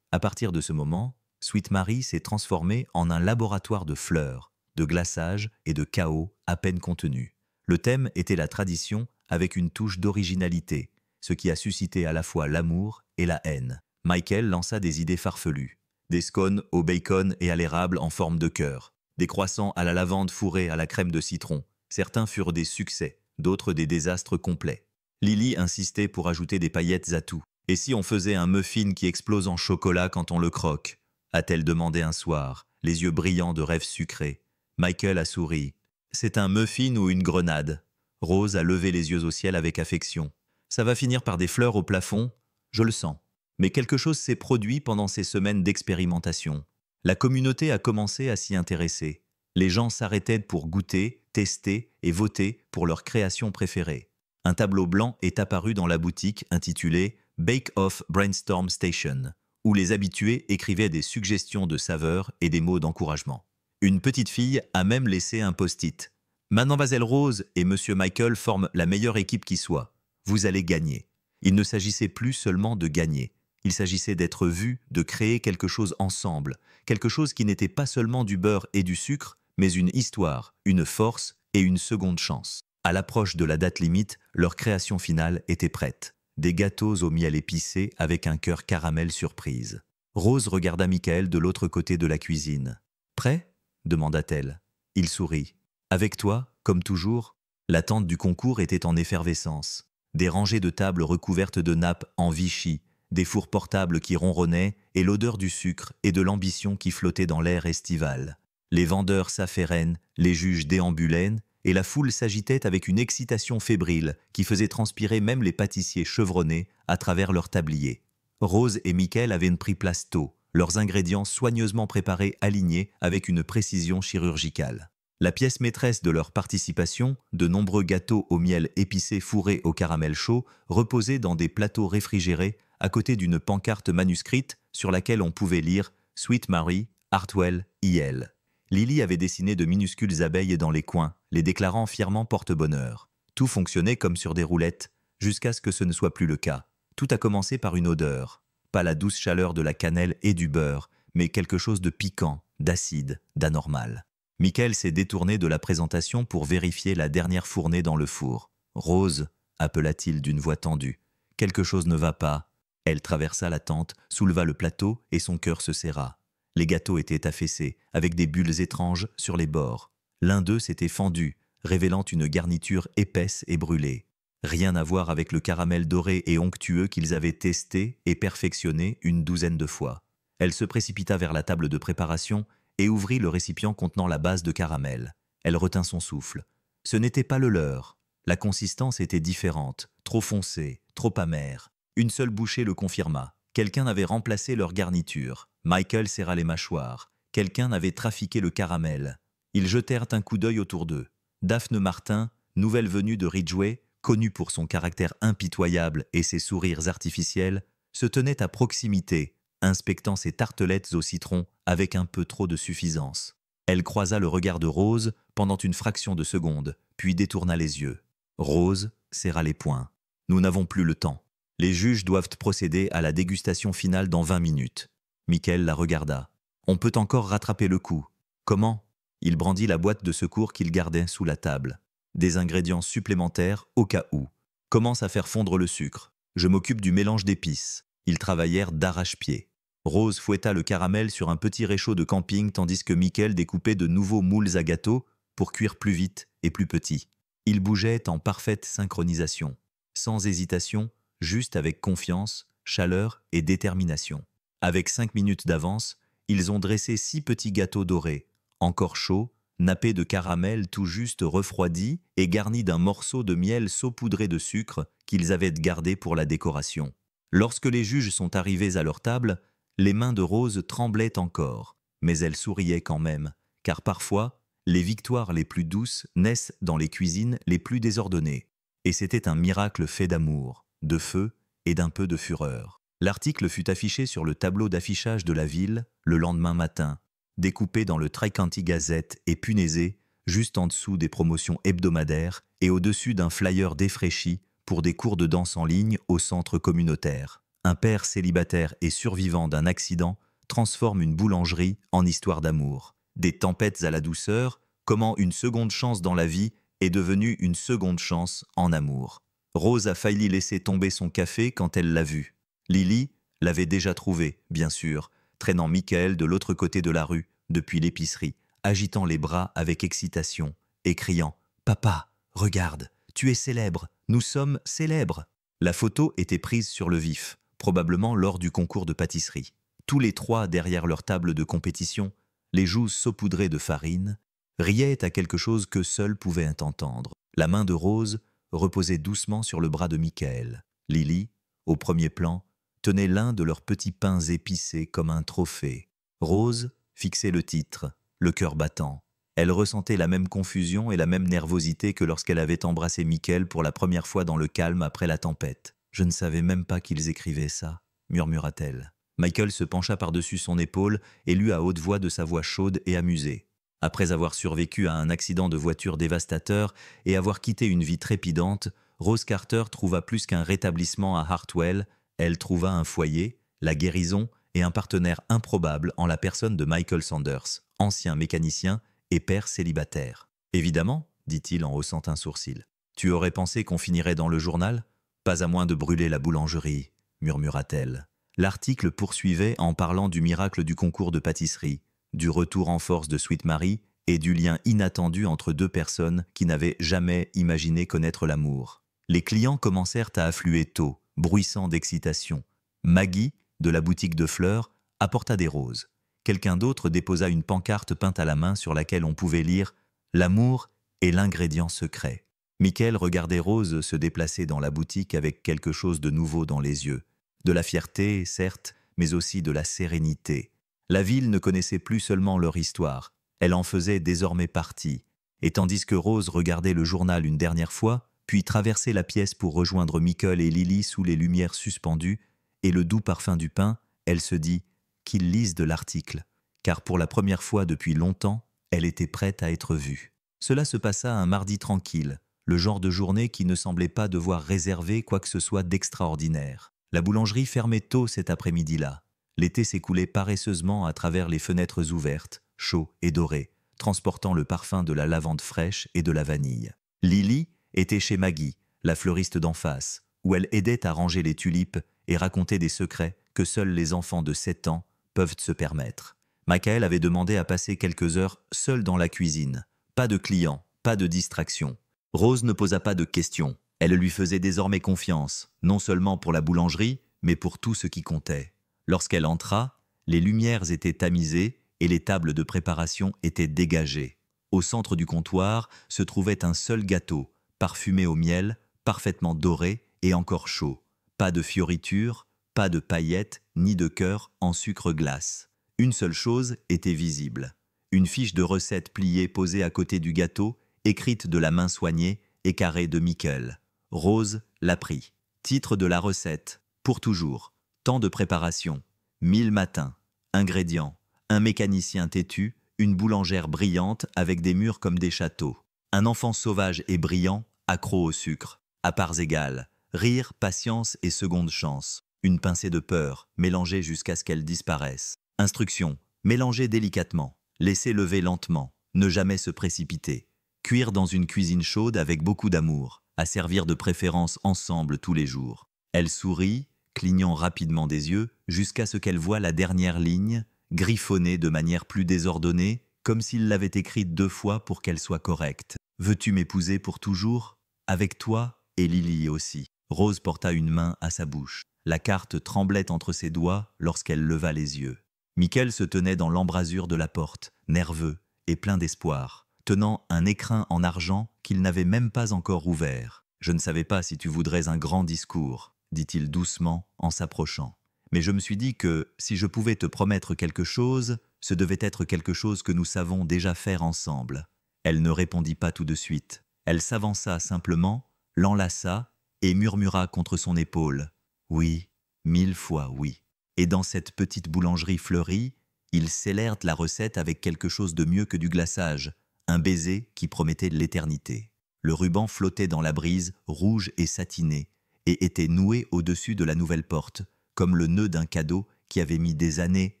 À partir de ce moment, Sweet Marie s'est transformée en un laboratoire de fleurs, de glaçage et de chaos à peine contenu. Le thème était la tradition avec une touche d'originalité, ce qui a suscité à la fois l'amour et la haine. Michael lança des idées farfelues. Des scones au bacon et à l'érable en forme de cœur. Des croissants à la lavande fourrés à la crème de citron. Certains furent des succès, d'autres des désastres complets. Lily insistait pour ajouter des paillettes à tout. « Et si on faisait un muffin qui explose en chocolat quand on le croque ?» a-t-elle demandé un soir, les yeux brillants de rêves sucrés. Michael a souri. « C'est un muffin ou une grenade ?» Rose a levé les yeux au ciel avec affection. « Ça va finir par des fleurs au plafond, je le sens. » Mais quelque chose s'est produit pendant ces semaines d'expérimentation. La communauté a commencé à s'y intéresser. Les gens s'arrêtaient pour goûter, tester et voter pour leur création préférée. Un tableau blanc est apparu dans la boutique intitulé « Bake Off Brainstorm Station », où les habitués écrivaient des suggestions de saveurs et des mots d'encouragement. Une petite fille a même laissé un post-it. « Mademoiselle Rose et Monsieur Michael forment la meilleure équipe qui soit. Vous allez gagner. » Il ne s'agissait plus seulement de gagner. Il s'agissait d'être vu, de créer quelque chose ensemble, quelque chose qui n'était pas seulement du beurre et du sucre, mais une histoire, une force et une seconde chance. À l'approche de la date limite, leur création finale était prête. Des gâteaux au miel épicé avec un cœur caramel surprise. Rose regarda Michael de l'autre côté de la cuisine. « Prêt ?» demanda-t-elle. Il sourit. « Avec toi, comme toujours ?» L'attente du concours était en effervescence. Des rangées de tables recouvertes de nappes en Vichy, des fours portables qui ronronnaient et l'odeur du sucre et de l'ambition qui flottait dans l'air estival. Les vendeurs s'affairaient, les juges déambulaient et la foule s'agitait avec une excitation fébrile qui faisait transpirer même les pâtissiers chevronnés à travers leurs tabliers. Rose et Michael avaient pris place tôt, leurs ingrédients soigneusement préparés alignés avec une précision chirurgicale. La pièce maîtresse de leur participation, de nombreux gâteaux au miel épicé fourrés au caramel chaud, reposaient dans des plateaux réfrigérés à côté d'une pancarte manuscrite sur laquelle on pouvait lire « Sweet Marie, Hartwell, I.L. ». Lily avait dessiné de minuscules abeilles dans les coins, les déclarant fièrement porte-bonheur. Tout fonctionnait comme sur des roulettes, jusqu'à ce que ce ne soit plus le cas. Tout a commencé par une odeur. Pas la douce chaleur de la cannelle et du beurre, mais quelque chose de piquant, d'acide, d'anormal. Michael s'est détourné de la présentation pour vérifier la dernière fournée dans le four. « Rose » appela-t-il d'une voix tendue. « Quelque chose ne va pas. » Elle traversa la tente, souleva le plateau et son cœur se serra. Les gâteaux étaient affaissés, avec des bulles étranges sur les bords. L'un d'eux s'était fendu, révélant une garniture épaisse et brûlée. Rien à voir avec le caramel doré et onctueux qu'ils avaient testé et perfectionné une 12aine de fois. Elle se précipita vers la table de préparation et ouvrit le récipient contenant la base de caramel. Elle retint son souffle. Ce n'était pas le leur. La consistance était différente, trop foncée, trop amère. Une seule bouchée le confirma. Quelqu'un avait remplacé leur garniture. Michael serra les mâchoires. Quelqu'un avait trafiqué le caramel. Ils jetèrent un coup d'œil autour d'eux. Daphne Martin, nouvelle venue de Ridgeway, connue pour son caractère impitoyable et ses sourires artificiels, se tenait à proximité, inspectant ses tartelettes au citron avec un peu trop de suffisance. Elle croisa le regard de Rose pendant une fraction de seconde, puis détourna les yeux. Rose serra les poings. « Nous n'avons plus le temps. » Les juges doivent procéder à la dégustation finale dans 20 minutes. Michael la regarda. On peut encore rattraper le coup. Comment? Il brandit la boîte de secours qu'il gardait sous la table. Des ingrédients supplémentaires au cas où. Commence à faire fondre le sucre. Je m'occupe du mélange d'épices. Ils travaillèrent d'arrache-pied. Rose fouetta le caramel sur un petit réchaud de camping tandis que Michael découpait de nouveaux moules à gâteau pour cuire plus vite et plus petit. Ils bougeaient en parfaite synchronisation, sans hésitation, juste avec confiance, chaleur et détermination. Avec 5 minutes d'avance, ils ont dressé 6 petits gâteaux dorés, encore chauds, nappés de caramel tout juste refroidi et garnis d'un morceau de miel saupoudré de sucre qu'ils avaient gardé pour la décoration. Lorsque les juges sont arrivés à leur table, les mains de Rose tremblaient encore, mais elle souriait quand même, car parfois, les victoires les plus douces naissent dans les cuisines les plus désordonnées. Et c'était un miracle fait d'amour, de feu et d'un peu de fureur. L'article fut affiché sur le tableau d'affichage de la ville le lendemain matin, découpé dans le Tri-County Gazette et punaisé juste en dessous des promotions hebdomadaires et au-dessus d'un flyer défraîchi pour des cours de danse en ligne au centre communautaire. Un père célibataire et survivant d'un accident transforme une boulangerie en histoire d'amour. Des tempêtes à la douceur, comment une seconde chance dans la vie est devenue une seconde chance en amour. Rose a failli laisser tomber son café quand elle l'a vu. Lily l'avait déjà trouvé, bien sûr, traînant Michael de l'autre côté de la rue, depuis l'épicerie, agitant les bras avec excitation et criant « Papa, regarde, tu es célèbre, nous sommes célèbres !» La photo était prise sur le vif, probablement lors du concours de pâtisserie. Tous les trois derrière leur table de compétition, les joues saupoudrées de farine, riaient à quelque chose que seul pouvait entendre. La main de Rose reposait doucement sur le bras de Michael. Lily, au premier plan, tenait l'un de leurs petits pains épicés comme un trophée. Rose fixait le titre, le cœur battant. Elle ressentait la même confusion et la même nervosité que lorsqu'elle avait embrassé Michael pour la première fois dans le calme après la tempête. « Je ne savais même pas qu'ils écrivaient ça », murmura-t-elle. Michael se pencha par-dessus son épaule et lut à haute voix de sa voix chaude et amusée. Après avoir survécu à un accident de voiture dévastateur et avoir quitté une vie trépidante, Rose Carter trouva plus qu'un rétablissement à Hartwell, elle trouva un foyer, la guérison et un partenaire improbable en la personne de Michael Sanders, ancien mécanicien et père célibataire. « Évidemment, dit-il en haussant un sourcil. Tu aurais pensé qu'on finirait dans le journal ? Pas à moins de brûler la boulangerie, murmura-t-elle. L'article poursuivait en parlant du miracle du concours de pâtisserie, du retour en force de Sweet Marie et du lien inattendu entre deux personnes qui n'avaient jamais imaginé connaître l'amour. Les clients commencèrent à affluer tôt, bruissants d'excitation. Maggie, de la boutique de fleurs, apporta des roses. Quelqu'un d'autre déposa une pancarte peinte à la main sur laquelle on pouvait lire « L'amour est l'ingrédient secret ». Michael regardait Rose se déplacer dans la boutique avec quelque chose de nouveau dans les yeux. De la fierté, certes, mais aussi de la sérénité. La ville ne connaissait plus seulement leur histoire, elle en faisait désormais partie. Et tandis que Rose regardait le journal une dernière fois, puis traversait la pièce pour rejoindre Michael et Lily sous les lumières suspendues, et le doux parfum du pain, elle se dit qu'ils lisent de l'article, car pour la première fois depuis longtemps, elle était prête à être vue. Cela se passa un mardi tranquille, le genre de journée qui ne semblait pas devoir réserver quoi que ce soit d'extraordinaire. La boulangerie fermait tôt cet après-midi-là. L'été s'écoulait paresseusement à travers les fenêtres ouvertes, chaud et doré, transportant le parfum de la lavande fraîche et de la vanille. Lily était chez Maggie, la fleuriste d'en face, où elle aidait à ranger les tulipes et racontait des secrets que seuls les enfants de 7 ans peuvent se permettre. Michael avait demandé à passer quelques heures seul dans la cuisine. Pas de clients, pas de distraction. Rose ne posa pas de questions. Elle lui faisait désormais confiance, non seulement pour la boulangerie, mais pour tout ce qui comptait. Lorsqu'elle entra, les lumières étaient tamisées et les tables de préparation étaient dégagées. Au centre du comptoir se trouvait un seul gâteau, parfumé au miel, parfaitement doré et encore chaud. Pas de fioritures, pas de paillettes, ni de cœur en sucre glace. Une seule chose était visible. Une fiche de recette pliée posée à côté du gâteau, écrite de la main soignée et carrée de Michael. Rose la prit. Titre de la recette, pour toujours. Temps de préparation, 1000 matins. Ingrédients, un mécanicien têtu, une boulangère brillante avec des murs comme des châteaux. Un enfant sauvage et brillant, accro au sucre. À parts égales, Rire, patience et seconde chance. Une pincée de peur, mélangée jusqu'à ce qu'elle disparaisse. Instruction. Mélanger délicatement. Laisser lever lentement. Ne jamais se précipiter. Cuire dans une cuisine chaude avec beaucoup d'amour. À servir de préférence ensemble tous les jours. Elle sourit, clignant rapidement des yeux, jusqu'à ce qu'elle voie la dernière ligne, griffonnée de manière plus désordonnée, comme s'il l'avait écrite 2 fois pour qu'elle soit correcte. « Veux-tu m'épouser pour toujours? Avec toi et Lily aussi. » Rose porta une main à sa bouche. La carte tremblait entre ses doigts lorsqu'elle leva les yeux. Michael se tenait dans l'embrasure de la porte, nerveux et plein d'espoir, tenant un écrin en argent qu'il n'avait même pas encore ouvert. « Je ne savais pas si tu voudrais un grand discours, » dit-il doucement en s'approchant. « Mais je me suis dit que, si je pouvais te promettre quelque chose, ce devait être quelque chose que nous savons déjà faire ensemble. » Elle ne répondit pas tout de suite. Elle s'avança simplement, l'enlaça et murmura contre son épaule. « Oui, 1000 fois oui. » Et dans cette petite boulangerie fleurie, ils scellèrent la recette avec quelque chose de mieux que du glaçage, un baiser qui promettait de l'éternité. Le ruban flottait dans la brise, rouge et satiné, et était noué au-dessus de la nouvelle porte, comme le nœud d'un cadeau qui avait mis des années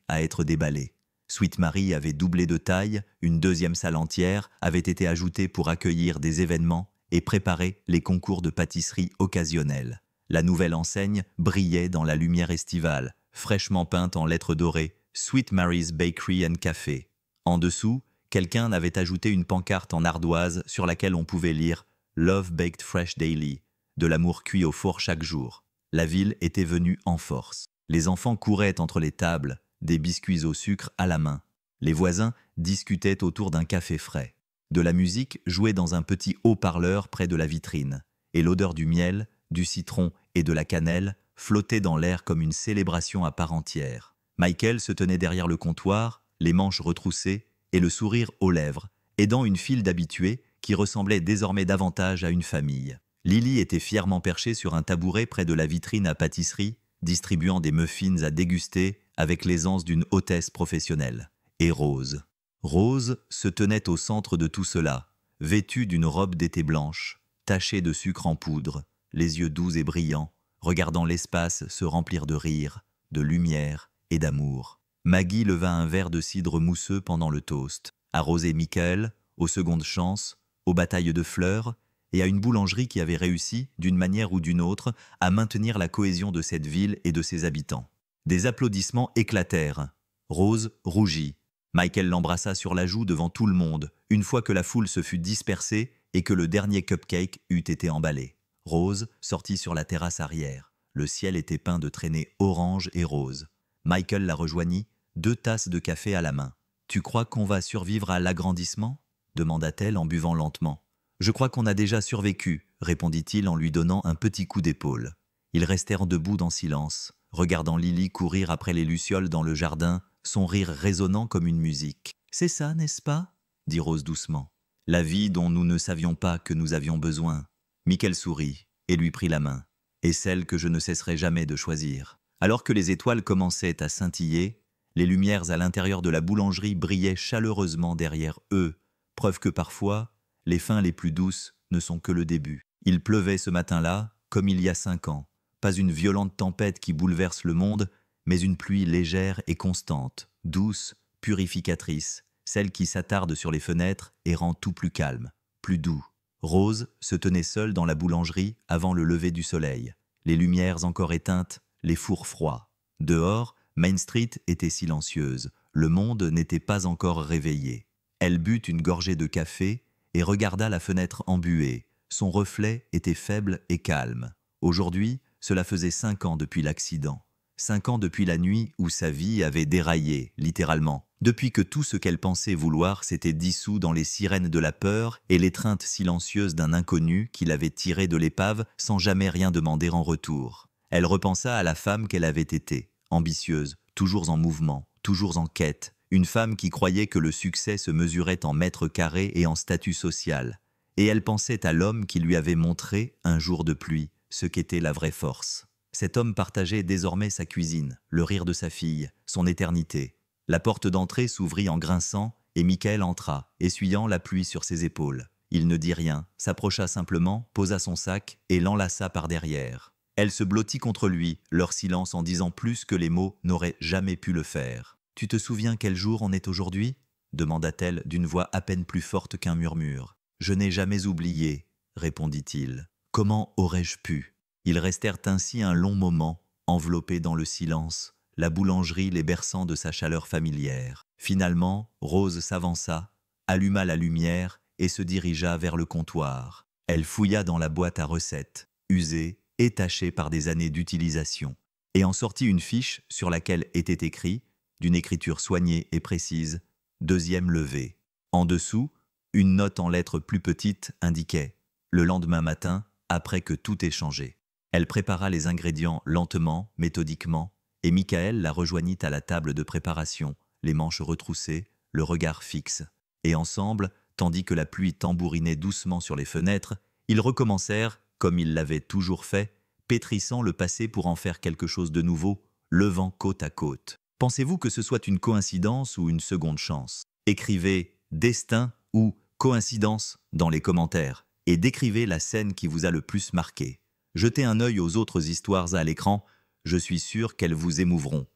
à être déballé. Sweet Marie avait doublé de taille, une 2e salle entière avait été ajoutée pour accueillir des événements et préparer les concours de pâtisserie occasionnels. La nouvelle enseigne brillait dans la lumière estivale, fraîchement peinte en lettres dorées, Sweet Mary's Bakery and Café. En dessous, quelqu'un avait ajouté une pancarte en ardoise sur laquelle on pouvait lire « Love baked fresh daily », de l'amour cuit au four chaque jour. La ville était venue en force. Les enfants couraient entre les tables, des biscuits au sucre à la main. Les voisins discutaient autour d'un café frais. De la musique jouait dans un petit haut-parleur près de la vitrine, et l'odeur du miel, du citron et de la cannelle flottait dans l'air comme une célébration à part entière. Michael se tenait derrière le comptoir, les manches retroussées et le sourire aux lèvres, aidant une file d'habitués qui ressemblait désormais davantage à une famille. Lily était fièrement perchée sur un tabouret près de la vitrine à pâtisserie, distribuant des muffins à déguster avec l'aisance d'une hôtesse professionnelle. Et Rose. Rose se tenait au centre de tout cela, vêtue d'une robe d'été blanche, tachée de sucre en poudre, les yeux doux et brillants, regardant l'espace se remplir de rire, de lumière et d'amour. Maggie leva un verre de cidre mousseux pendant le toast, à Rose et Michael, aux secondes chances, aux batailles de fleurs, et à une boulangerie qui avait réussi, d'une manière ou d'une autre, à maintenir la cohésion de cette ville et de ses habitants. Des applaudissements éclatèrent. Rose rougit. Michael l'embrassa sur la joue devant tout le monde, une fois que la foule se fut dispersée et que le dernier cupcake eut été emballé. Rose sortit sur la terrasse arrière. Le ciel était peint de traînées orange et rose. Michael la rejoignit, 2 tasses de café à la main. « Tu crois qu'on va survivre à l'agrandissement » demanda-t-elle en buvant lentement. « Je crois qu'on a déjà survécu » répondit-il en lui donnant un petit coup d'épaule. Ils restèrent debout dans silence, regardant Lily courir après les lucioles dans le jardin, son rire résonnant comme une musique. « C'est ça, n'est-ce pas » dit Rose doucement. « La vie dont nous ne savions pas que nous avions besoin. » Michael sourit et lui prit la main. « Et celle que je ne cesserai jamais de choisir. » Alors que les étoiles commençaient à scintiller, les lumières à l'intérieur de la boulangerie brillaient chaleureusement derrière eux, preuve que parfois, les fins les plus douces ne sont que le début. Il pleuvait ce matin-là, comme il y a 5 ans. Pas une violente tempête qui bouleverse le monde, mais une pluie légère et constante, douce, purificatrice, celle qui s'attarde sur les fenêtres et rend tout plus calme, plus doux. Rose se tenait seule dans la boulangerie avant le lever du soleil. Les lumières encore éteintes, les fours froids. Dehors, Main Street était silencieuse. Le monde n'était pas encore réveillé. Elle but une gorgée de café et regarda la fenêtre embuée. Son reflet était faible et calme. Aujourd'hui, cela faisait 5 ans depuis l'accident. 5 ans depuis la nuit où sa vie avait déraillé, littéralement. Depuis que tout ce qu'elle pensait vouloir s'était dissous dans les sirènes de la peur et l'étreinte silencieuse d'un inconnu qui l'avait tirée de l'épave sans jamais rien demander en retour. Elle repensa à la femme qu'elle avait été, ambitieuse, toujours en mouvement, toujours en quête, une femme qui croyait que le succès se mesurait en mètres carrés et en statut social. Et elle pensait à l'homme qui lui avait montré, un jour de pluie, ce qu'était la vraie force. Cet homme partageait désormais sa cuisine, le rire de sa fille, son éternité. La porte d'entrée s'ouvrit en grinçant et Michael entra, essuyant la pluie sur ses épaules. Il ne dit rien, s'approcha simplement, posa son sac et l'enlaça par derrière. Elle se blottit contre lui, leur silence en disant plus que les mots n'auraient jamais pu le faire. « Tu te souviens quel jour on est aujourd'hui » demanda-t-elle d'une voix à peine plus forte qu'un murmure. « Je n'ai jamais oublié, » répondit-il. « Comment aurais-je pu ?» Ils restèrent ainsi un long moment, enveloppés dans le silence, la boulangerie les berçant de sa chaleur familière. Finalement, Rose s'avança, alluma la lumière et se dirigea vers le comptoir. Elle fouilla dans la boîte à recettes, usée et tachée par des années d'utilisation, et en sortit une fiche sur laquelle était écrit, d'une écriture soignée et précise, « Deuxième levée ». En dessous, une note en lettres plus petites indiquait « Le lendemain matin, après que tout ait changé ». Elle prépara les ingrédients lentement, méthodiquement, et Michael la rejoignit à la table de préparation, les manches retroussées, le regard fixe. Et ensemble, tandis que la pluie tambourinait doucement sur les fenêtres, ils recommencèrent, comme ils l'avaient toujours fait, pétrissant le passé pour en faire quelque chose de nouveau, levant côte à côte. Pensez-vous que ce soit une coïncidence ou une seconde chance? Écrivez « destin » ou « coïncidence » dans les commentaires et décrivez la scène qui vous a le plus marqué. Jetez un œil aux autres histoires à l'écran, je suis sûr qu'elles vous émouvront.